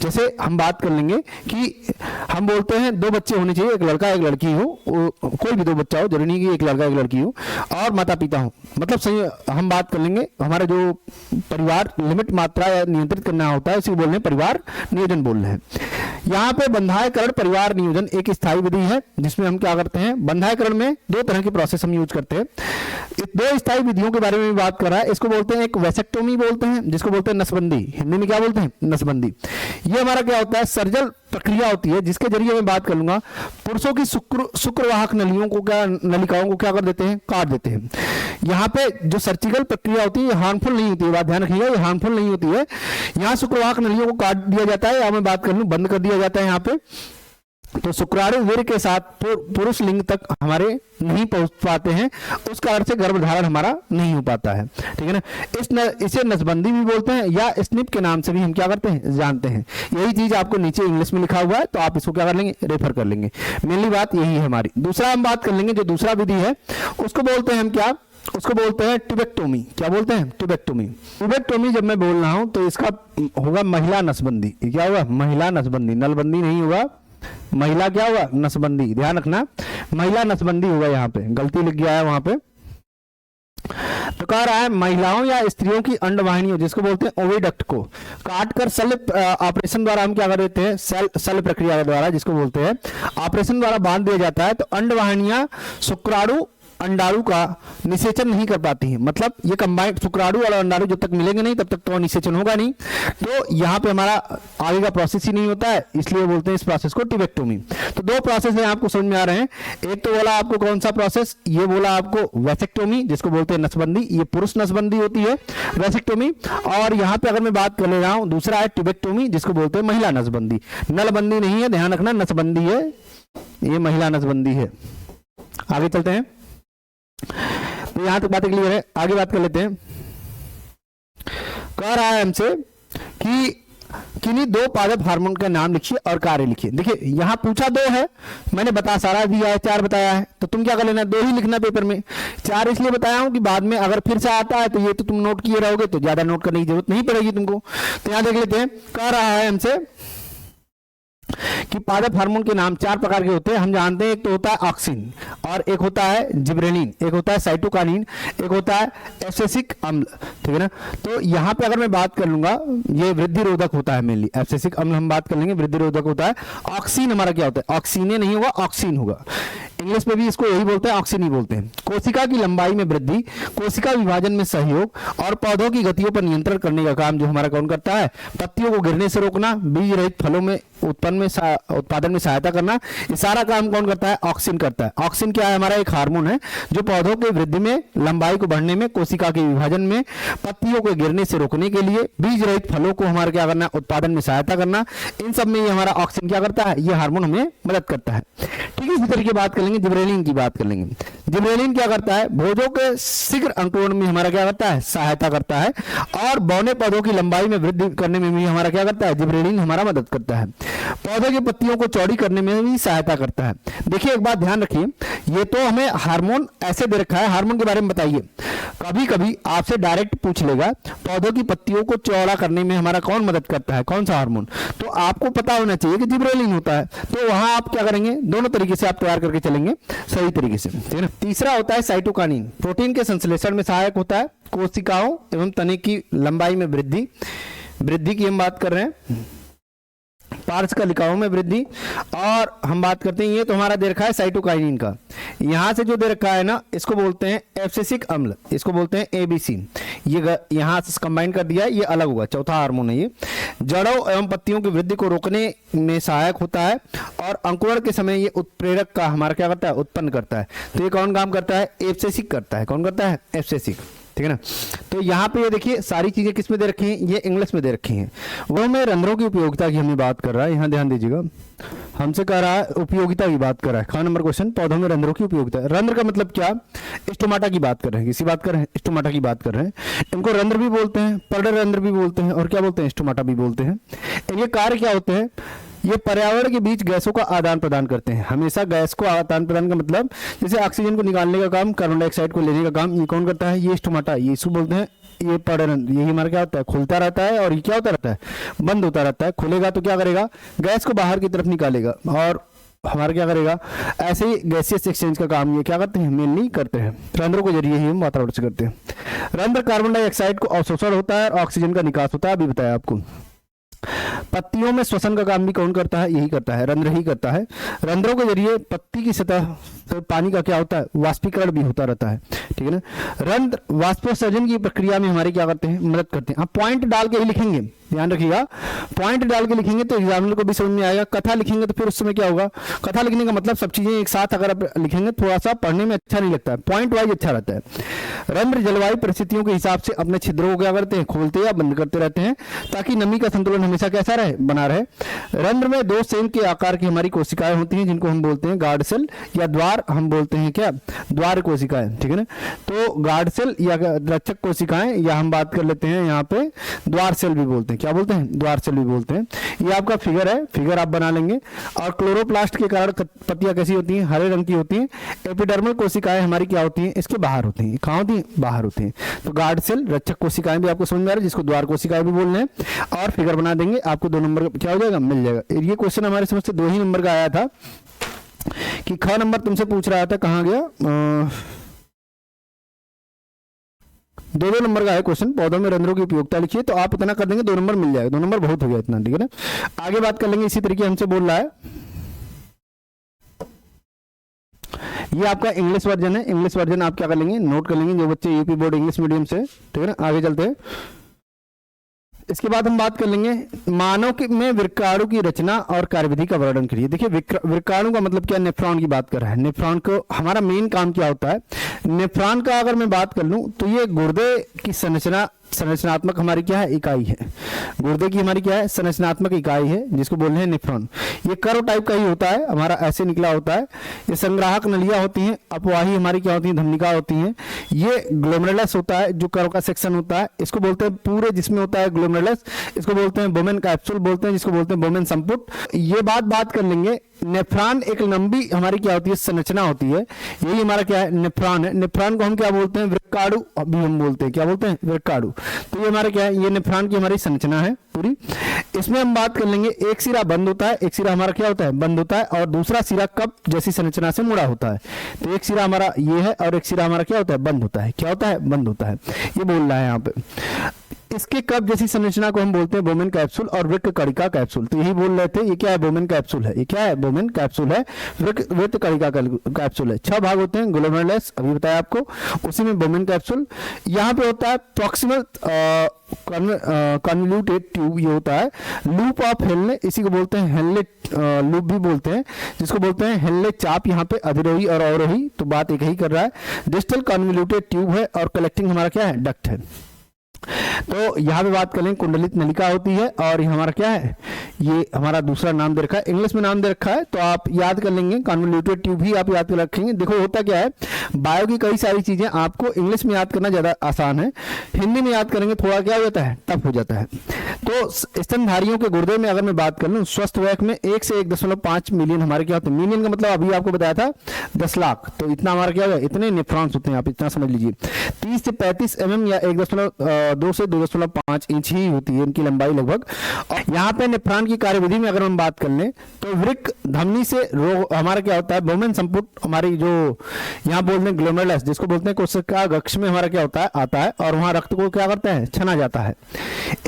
जैसे हम बात कर लेंगे कि हम बोलते हैं दो बच्चे होने चाहिए, एक लड़का एक लड़की हो, कोई भी दो बच्चा हो, जरूरी नहीं कि एक लड़का एक लड़की हो, और माता पिता हो, मतलब सही। हम बात कर लेंगे हमारा जो परिवार लिमिट मात्रा नियंत्रित करना होता है, उसी बोल रहे हैं परिवार नियोजन बोल रहे हैं। यहाँ पे बंधायकरण परिवार नियोजन एक स्थायी विधि है, जिसमें हम क्या करते हैं, बंधायकरण में दो तरह की प्रोसेस हम यूज करते हैं। दो स्थायी विधियों के बारे में बात कर रहा है। इसको बोलते हैं एक वैसेक्टोमी बोलते हैं, जिसको बोलते हैं नसबंदी, हिंदी में क्या बोलते हैं, नसबंदी। ये हमारा क्या होता है, सर्जल प्रक्रिया होती है, जिसके जरिए मैं बात कर लूंगा, पुरुषों की शुक्रवाहक नलियों को नलिकाओं को क्या कर देते हैं, काट देते हैं। यहाँ पे जो सर्जिकल प्रक्रिया होती है ये हार्मफुल नहीं होती है, बात ध्यान रखिएगा, ये हार्मफुल नहीं होती है। यहाँ शुक्रवाहक नलियों को काट दिया जाता है, या मैं बात कर लूं बंद कर दिया जाता है यहाँ पे। तो शुक्राणु वीर के साथ पुरुष लिंग तक हमारे नहीं पहुंच पाते हैं, उस कारण से गर्भधारण हमारा नहीं हो पाता है, ठीक है ना। इसे नसबंदी भी बोलते हैं, या स्निप के नाम से भी हम क्या करते हैं, जानते हैं। यही चीज आपको नीचे इंग्लिश में लिखा हुआ है, तो आप इसको क्या कर लेंगे, रेफर कर लेंगे। मेनली बात यही है हमारी। दूसरा हम बात कर लेंगे, जो दूसरा विधि है उसको बोलते हैं हम क्या, उसको बोलते हैं ट्यूबेक्टोमी। क्या बोलते हैं, ट्यूबेक्टोमी। ट्यूबेक्टोमी जब मैं बोल रहा हूं तो इसका होगा महिला नसबंदी। क्या होगा, महिला नसबंदी, नलबंदी नहीं होगा, महिला क्या होगा, नसबंदी। ध्यान रखना, महिला नसबंदी होगा, यहाँ पे गलती लिख गया है वहां पे। तो कह रहा है महिलाओं या स्त्रियों की अंडवाहिनियों, जिसको बोलते हैं ओविडक्ट, को काटकर शल्य ऑपरेशन द्वारा हम क्या कर देते हैं, शल्य प्रक्रिया द्वारा, जिसको बोलते हैं ऑपरेशन द्वारा बांध दिया जाता है। तो अंडवाहिनियां शुक्राणु अंडाणु का निषेचन नहीं कर पाती हैं, मतलब ये कंबाइंड शुक्राणु और अंडाणु जब तक मिलेंगे नहीं तब तक तो निषेचन होगा नहीं। तो यहाँ पे हमारा आगे का प्रोसेस ही नहीं होता है, इसलिए बोलते हैं इस प्रोसेस को ट्यूबेक्टोमी। तो दो प्रोसेस है, आपको समझ में आ रहे हैं। एक तो बोला आपको कौन सा प्रोसेस, ये बोला आपको वैसेक्टोमी, जिसको बोलते हैं नसबंदी, ये पुरुष नसबंदी होती है वैसेक्टोमी। और यहाँ पे अगर मैं बात कर ले रहा हूँ, दूसरा है ट्यूबेक्टोमी, जिसको बोलते हैं महिला नसबंदी। नलबंदी नहीं है, ध्यान रखना, नसबंदी है, ये महिला नसबंदी है। आगे चलते हैं। तो यहां तक बातें क्लियर है, आगे बात कर लेते हैं। कह रहा है हमसे कि किन्हीं दो पादप हार्मोन का नाम लिखिए और कार्य लिखिए। देखिए यहां पूछा दो है, मैंने बता सारा दिया है, चार बताया है, तो तुम क्या कर लेना, दो ही लिखना पेपर में। चार इसलिए बताया हूं कि बाद में अगर फिर से आता है तो ये तो तुम नोट किए रहोगे, तो ज्यादा नोट करने की जरूरत नहीं पड़ेगी तुमको। तो यहां देख लेते हैं, कह रहा है हमसे कि पादप हार्मोन के नाम चार प्रकार के होते हैं, हम जानते हैं। एक तो होता है ऑक्सिन, और एक होता है जिब्रेलिन, एक होता है साइटोकाइनिन, एक होता है एब्सिसिक अम्ल, ठीक है ना। तो यहाँ पे अगर मैं बात कर लूंगा, ये वृद्धि रोधक होता है मेनली, एब्सिसिक अम्ल हम बात कर लेंगे, वृद्धि रोधक होता है। ऑक्सीन हमारा क्या होता है, ऑक्सीने नहीं होगा, ऑक्सीन होगा। इंग्लिश में भी इसको यही बोलते हैं, ऑक्सीन ही बोलते हैं। कोशिका की लंबाई में वृद्धि, कोशिका विभाजन में सहयोग, और पौधों की गतियों पर नियंत्रण करने का काम जो हमारा कौन करता है, पत्तियों को गिरने से रोकना, बीज रहित फलों में उत्पादन में सहायता करना, ये सारा काम कौन करता है? ऑक्सिन करता है। ऑक्सिन क्या है? हमारा एक हार्मोन है जो पौधों के वृद्धि में, लंबाई को बढ़ने में, कोशिका के विभाजन में, पत्तियों को गिरने से रोकने के लिए, बीज रहित फलों को हमारा क्या करना? उत्पादन में सहायता करना, इन सब में ये हमारा ऑक्सिन क्या करता है? ये हार्मोन हमें मदद करता है। ठीक है, इसी तरीके बात कर लेंगे, जिब्रेलिन की बात कर लेंगे। जिब्रेलिन क्या करता है? भोजों के शीघ्र अंकुरण में हमारा क्या करता है? सहायता करता है, और बौने पौधों की लंबाई में वृद्धि करने में भी हमारा क्या करता है? जिब्रेलिन हमारा मदद करता है। पौधे की पत्तियों को चौड़ी करने में भी सहायता करता है। देखिए एक बात ध्यान रखिए, ये तो हमें हार्मोन ऐसे दे रखा है, हार्मोन के बारे में बताइए। कभी कभी आपसे डायरेक्ट पूछ लेगा पौधों की पत्तियों को चौड़ा करने में हमारा कौन मदद करता है, कौन सा हार्मोन, तो आपको पता होना चाहिए कि जिब्रेलिन होता है। तो वहां आप क्या करेंगे? दोनों तरीके से आप तैयार करके चलेंगे सही तरीके से, ठीक है ना। तीसरा होता है साइटोकाइनिन, प्रोटीन के संश्लेषण में सहायक होता है, कोशिकाओं एवं तने की लंबाई में वृद्धि की हम बात कर रहे हैं, पार्श्वकलिकाओं में वृद्धि, और हम बात करते हैं, ये तो हमारा दे रखा है साइटोकाइनिन का। यहां से जो दे रखा है ना, इसको बोलते हैं एब्सिसिक अम्ल, इसको बोलते हैं एबीसी। ये यहां से कंबाइन कर दिया है, ये अलग होगा, चौथा हार्मोन है ये। जड़ों एवं पत्तियों की वृद्धि को रोकने में सहायक होता है, और अंकुरण के समय ये उत्प्रेरक का हमारा क्या करता है? उत्पन्न करता है। तो ये कौन काम करता है? एब्सिसिक करता है। कौन करता है? एब्सिसिक, ठीक है ना। तो यहाँ पे ये देखिए सारी चीजें किस में दे रखी हैं? ये इंग्लिश में दे रखी हैं। वो में रंध्रों की उपयोगिता की हमें बात कर रहा है, यहाँ ध्यान दीजिएगा, हमसे कह रहा है उपयोगिता की बात कर रहा है। ख नंबर क्वेश्चन, पौधों में रंध्रों की उपयोगिता। रंध्र का मतलब क्या? स्टोमाटा की बात कर रहे हैं, किसी बात कर रहे हैं? स्टोमाटा की बात कर रहे हैं। इनको रंध्र भी बोलते हैं, पर्णरंध्र रंध्र भी बोलते हैं, और क्या बोलते हैं? स्टोमाटा भी बोलते हैं। इनके कार्य क्या होते हैं? ये पर्यावरण के बीच गैसों का आदान प्रदान करते हैं। हमेशा गैस को आदान प्रदान का मतलब, जैसे ऑक्सीजन को निकालने का काम, कार्बन डाइऑक्साइड को लेने का काम, ये कौन करता है? ये स्टोमाटा, ये इसको बोलते हैं। ये पर्णरंध्र, यही हमारा क्या होता है? खुलता रहता है, और ये क्या होता रहता है? बंद होता रहता है। खुलेगा तो क्या करेगा? गैस को बाहर की तरफ निकालेगा, और हमारा क्या करेगा? ऐसे ही गैसियस एक्सचेंज का काम ये क्या करते हैं? मेनली करते हैं। रंध्रों के जरिए ही हम वातावरण से करते हैं। रंध्र कार्बन डाइऑक्साइड को अवशोषण होता है, और ऑक्सीजन का निकास होता है, अभी बताया आपको। पत्तियों में श्वसन का काम भी कौन करता है? यही करता है, रंध्र ही करता है। रंध्रों के जरिए पत्ती की सतह तो पानी का क्या होता है? वाष्पीकरण भी होता रहता है, ठीक है ना। रंध्र वाष्पोत्सर्जन की प्रक्रिया में हमारी क्या करते हैं? मदद करते हैं। आप पॉइंट डाल के ही लिखेंगे, ध्यान रखिएगा, पॉइंट डाल के लिखेंगे तो एग्जामिनर को भी समझ में आएगा। कथा लिखेंगे तो फिर उस समय क्या होगा? कथा लिखने का मतलब सब चीजें एक साथ अगर आप लिखेंगे थोड़ा सा पढ़ने में अच्छा नहीं लगता है, पॉइंट वाइज अच्छा रहता है। रंध्र जलवायु परिस्थितियों के हिसाब से अपने छिद्रों को क्या करते हैं? खोलते या बंद करते रहते हैं, ताकि नमी का संतुलन हमेशा कैसा रहे? बना रहे। रंध्र में 2 सेंट के आकार की हमारी कोशिकाएं होती हैं, जिनको हम बोलते हैं गार्ड सेल, या द्वार हम बोलते हैं क्या? द्वार कोशिकाएं, ठीक है ना। तो गार्ड सेल या रक्षक कोशिकाएं, या हम बात कर लेते हैं यहाँ पे द्वार सेल भी बोलते हैं। क्या बोलते हैं? द्वार सेल भी बोलते हैं। ये आपका फिगर है, फिगर आप बना लेंगे। और क्लोरोप्लास्ट के कारण पत्तियां कैसी होती हैं? हरे रंग की होती हैं। एपिडर्मल कोशिकाएं हमारी क्या होती हैं? इसके बाहर होती हैं। कहाँ होती हैं? बाहर होती हैं। तो गार्ड सेल, रक्षक कोशिकाएं भी आपको समझ में आ रहा है, जिसको द्वार कोशिकाएं भी बोल रहे हैं। और फिगर बना देंगे, आपको 2 नंबर क्या हो जाएगा? मिल जाएगा। ये क्वेश्चन हमारे समझ से 2 ही नंबर का आया था, कि ख नंबर तुमसे पूछ रहा था, कहाँ गया? 2 नंबर का है क्वेश्चन, पौधों में रंध्रों की उपयोगिता लिखिए, तो आप इतना कर देंगे 2 नंबर मिल जाएगा। 2 नंबर बहुत हो गया इतना, ठीक है ना। आगे बात कर लेंगे, इसी तरीके हमसे बोल रहा है। ये आपका इंग्लिश वर्जन है, इंग्लिश वर्जन आप क्या कर लेंगे? नोट कर लेंगे, जो बच्चे यूपी बोर्ड इंग्लिश मीडियम से, ठीक है ना। आगे चलते हैं। इसके बाद हम बात कर लेंगे मानव में वृक्काणु की रचना और कार्यविधि का वर्णन करिए। देखिए वृक्काणु का मतलब क्या? नेफ्रॉन की बात कर रहा है। नेफ्रॉन को हमारा मेन काम क्या होता है? नेफ्रॉन का अगर मैं बात कर लूं तो ये गुर्दे की संरचनात्मक हमारी क्या है? इकाई है। गुर्दे की हमारी क्या है? संरचनात्मक इकाई है, जिसको बोल रहे हैं नेफ्रॉन। ये कर्व टाइप का ही होता है, हमारा ऐसे निकला होता है। ये संग्राहक नलियां होती हैं, अपवाही हमारी क्या होती है? धमनिका होती हैं। ये ग्लोमेरुलस होता है, जो कर्व का सेक्शन होता है, इसको बोलते हैं पूरे जिसमें होता है ग्लोमेरुलस। इसको बोलते हैं बोमेन कैप्सूल बोलते हैं, जिसको बोलते हैं बोमेन संपुट। ये बात कर लेंगे। नेफ्रॉन एक लंबी हमारी क्या होती है? संरचना होती है। यही हमारा क्या है? नेफ्रॉन है। नेफ्रॉन को हम क्या बोलते हैं? वृक्काणु भी हम बोलते हैं। क्या बोलते हैं? वृक्काणु। तो ये हमारा क्या है? ये नेफ्रॉन की हमारी संरचना है पूरी। इसमें हम बात कर लेंगे, एक सिरा बंद होता है, एक सिरा हमारा क्या होता है? बंद होता है, और दूसरा सिरा कप जैसी संरचना से मुड़ा होता है। तो एक सिरा हमारा ये है, और एक सिरा हमारा क्या होता है? बंद होता है। क्या होता है? बंद होता है। ये बोल रहा है यहाँ पे। इसके कप जैसी संरचना को हम बोलते हैं बोमेन कैप्सूल और वृक्क कणिका कैप्सूल। तो यही बोल रहे थे, ये क्या है, बोमेन कैप्सूल है। ये क्या है, बोमेन कैप्सूल है, वृत्त कणिका कैप्सूल है। 6 भाग होते हैं, ग्लोमेरुलस अभी बताया आपको, उसी में बोमेन कैप्सूल। यहाँ पे होता है प्रॉक्सिमल कन्वोल्यूटेड ट्यूब, ये होता है लूप ऑफ हेनले, इसी को बोलते हैं हेनले लूप भी बोलते हैं, जिसको बोलते हैं हेनले चाप। यहाँ पे अधिरोही और अवरोही, तो बात एक ही कर रहा है। डिस्टल कन्वोल्यूटेड ट्यूब है और कलेक्टिंग हमारा क्या है, डक्ट है। तो यहाँ पे बात करें कुंडलित नलिका होती है, और ये हमारा क्या है, ये हमारा दूसरा नाम दे रखा है, इंग्लिश में नाम दे रखा है, तो आप याद कर लेंगे, कन्वोल्यूटेड ट्यूब भी आप याद कर रखेंगे। देखो होता क्या है, बायो की कई सारी चीजें आपको इंग्लिश में याद करना ज्यादा आसान है, हिंदी में याद करेंगे थोड़ा क्या हो जाता है, टफ हो जाता है। तो स्तनधारियों के गुर्दे में अगर मैं बात कर लूँ, स्वस्थ वयस्क में 1 से 1.5 मिलियन हमारे क्या होते हैं, मिलियन का मतलब अभी आपको बताया था 10 लाख, तो इतना हमारा क्या होगा, इतने नेफ्रॉन्स होते हैं, आप इतना समझ लीजिए। 30 से 35 mm या 1.2 से 2.5 इंच ही होती है इनकी लंबाई लगभग। और यहाँ पे नेफ्रॉन की कार्यविधि में अगर हम बात कर लें, तो वृक्क धमनी से हमारा क्या होता है, बोमेन संपुट हमारी जो यहाँ बोलते हैं ग्लोमेरुलस, जिसको बोलते हैं कोशिका कक्ष में हमारा क्या होता है, आता है, और वहां रक्त को क्या करता है, छना जाता है।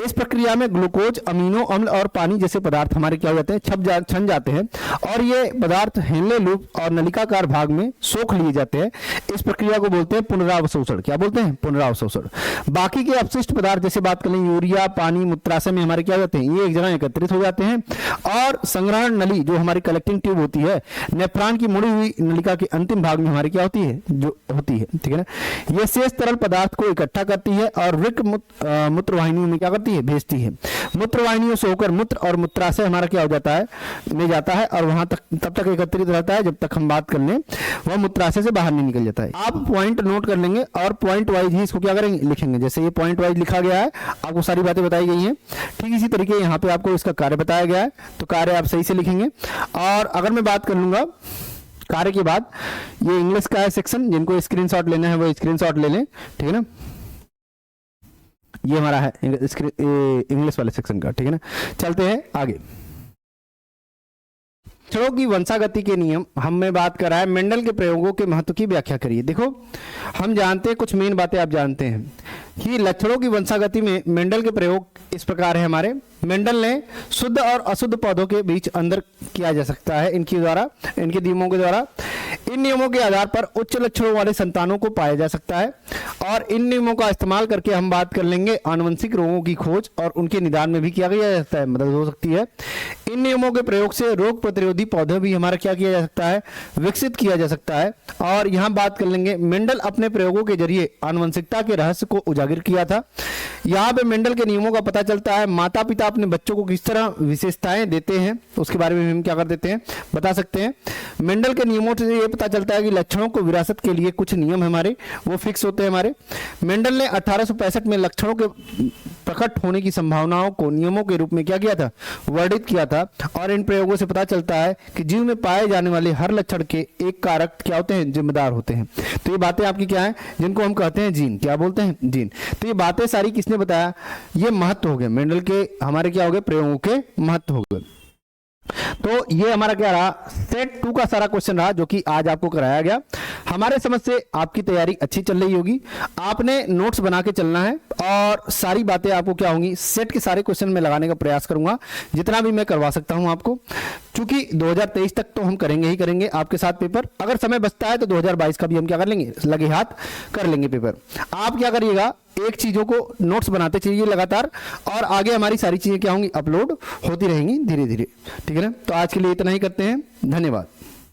इस प्रक्रिया में ग्लूकोज, अमीनो अम्ल और पानी जैसे पदार्थ हमारे क्या हो जाते हैं, छन जाते हैं, और ये पदार्थ हेनले लूप और नलिकाकार भाग में सोख लिए जाते हैं। इस प्रक्रिया को बोलते हैं पुनरावशोषण। क्या बोलते हैं, पुनरावशोषण। बाकी के अपशिष्ट पदार्थ जैसे बात करें, यूरिया, पानी, मूत्राशय में हमारे क्या होते हैं, ये एक जगह एकत्रित हो जाते हैं, और संग्रहण नली जो हमारी कलेक्टिंग ट्यूब होती है, नेफ्रॉन की मुड़ी हुई नलिका के अंतिम भाग में हमारी क्या होती है, जो होती है, ठीक है ना, ये शेष तरल पदार्थ को इकट्ठा करती है और वृक्क मूत्रवाहिनियों में क्या करती है, भेजती है। मूत्रवाहिनियों से होकर मूत्र और मूत्राशय हमारा क्या हो जाता है, में जाता है, और वहां तक तब तक एकत्रित रहता है जब तक हम बात कर लें वह मूत्राशय से बाहर नहीं निकल जाता है। आप पॉइंट नोट कर लेंगे और पॉइंट वाइज ही इसको क्या करेंगे, लिखेंगे। जैसे ये पॉइंट वाइज लिखा गया है, आपको सारी बातें बताई गई हैं, ठीक इसी तरीके यहाँ पे आपको इसका कार्य बताया गया है, तो कार्य आप सही से लिखेंगे। और अगर मैं बात कर लूंगा कार्य के बाद, ये इंग्लिश का है सेक्शन, जिनको स्क्रीनशॉट लेना है वो स्क्रीनशॉट ले लें, ठीक है ना, ये हमारा है इंग्लिश वाले सेक्शन का, ठीक है ना। चलते हैं आगे। लक्षणों की वंशागति के नियम हमने बात करा है, मेंडल के प्रयोगों के महत्व की व्याख्या करिए। देखो हम जानते हैं, कुछ मेन बातें आप जानते हैं कि लक्षणों की वंशागति में मेंडल के प्रयोग इस प्रकार है हमारे। मेंडल ने शुद्ध और अशुद्ध पौधों के बीच अंतर किया जा सकता है इनके द्वारा, इनके नियमों के द्वारा। इन नियमों के आधार पर उच्च लक्षणों वाले संतानों को पाया जा सकता है, और इन नियमों का इस्तेमाल करके हम बात कर लेंगे आनुवंशिक रोगों की खोज और उनके निदान में भी किया जा सकता है, मदद हो सकती है। इन नियमों के प्रयोग से रोग प्रतिरोधी पौधे भी हमारा क्या किया जा सकता है, विकसित किया जा सकता है। और यहाँ बात कर लेंगे, मेंडल अपने प्रयोगों के जरिए आनुवंशिकता के रहस्य को उजागर किया था। यहाँ पे मेंडल के नियमों का पता चलता है, माता पिता अपने बच्चों को किस तरह विशेषताएं देते हैं उसके बारे में हम क्या कर देते हैं, बता सकते हैं। मेंडल के नियमों से ये पता चलता है कि लक्षणों को विरासत के लिए कुछ नियम हमारे वो फिक्स होते हैं हमारे। मेंडल ने 1865 में लक्षणों के प्रकट होने की संभावनाओं को नियमों के रूप में क्या किया था, वर्णित किया था। और इन प्रयोगों से पता चलता है कि जीव में पाए जाने वाले हर लक्षण के एक कारक क्या होते हैं, जिम्मेदार होते हैं। तो ये बातें आपकी क्या है, जिनको हम कहते हैं जीन, क्या बोलते हैं, जीन। तो ये बातें सारी किसने बताया, ये महत्व हो गए मेंडल के, हमारे क्या हो गए, प्रयोगों के महत्व हो गए। तो ये हमारा क्या रहा, सेट 2 का सारा क्वेश्चन रहा जो कि आज आपको कराया गया। हमारे समझ से आपकी तैयारी अच्छी चल रही होगी, आपने नोट्स बना के चलना है, और सारी बातें आपको क्या होंगी, सेट के सारे क्वेश्चन में लगाने का प्रयास करूंगा जितना भी मैं करवा सकता हूं आपको, क्योंकि 2023 तक तो हम करेंगे ही करेंगे आपके साथ पेपर। अगर समय बचता है तो 2022 का भी हम क्या कर लेंगे, लगे हाथ कर लेंगे पेपर। आप क्या करिएगा, एक चीजों को नोट्स बनाते चलिए लगातार, और आगे हमारी सारी चीजें क्या होंगी, अपलोड होती रहेंगी धीरे धीरे, ठीक है ना। तो आज के लिए इतना ही करते हैं, धन्यवाद।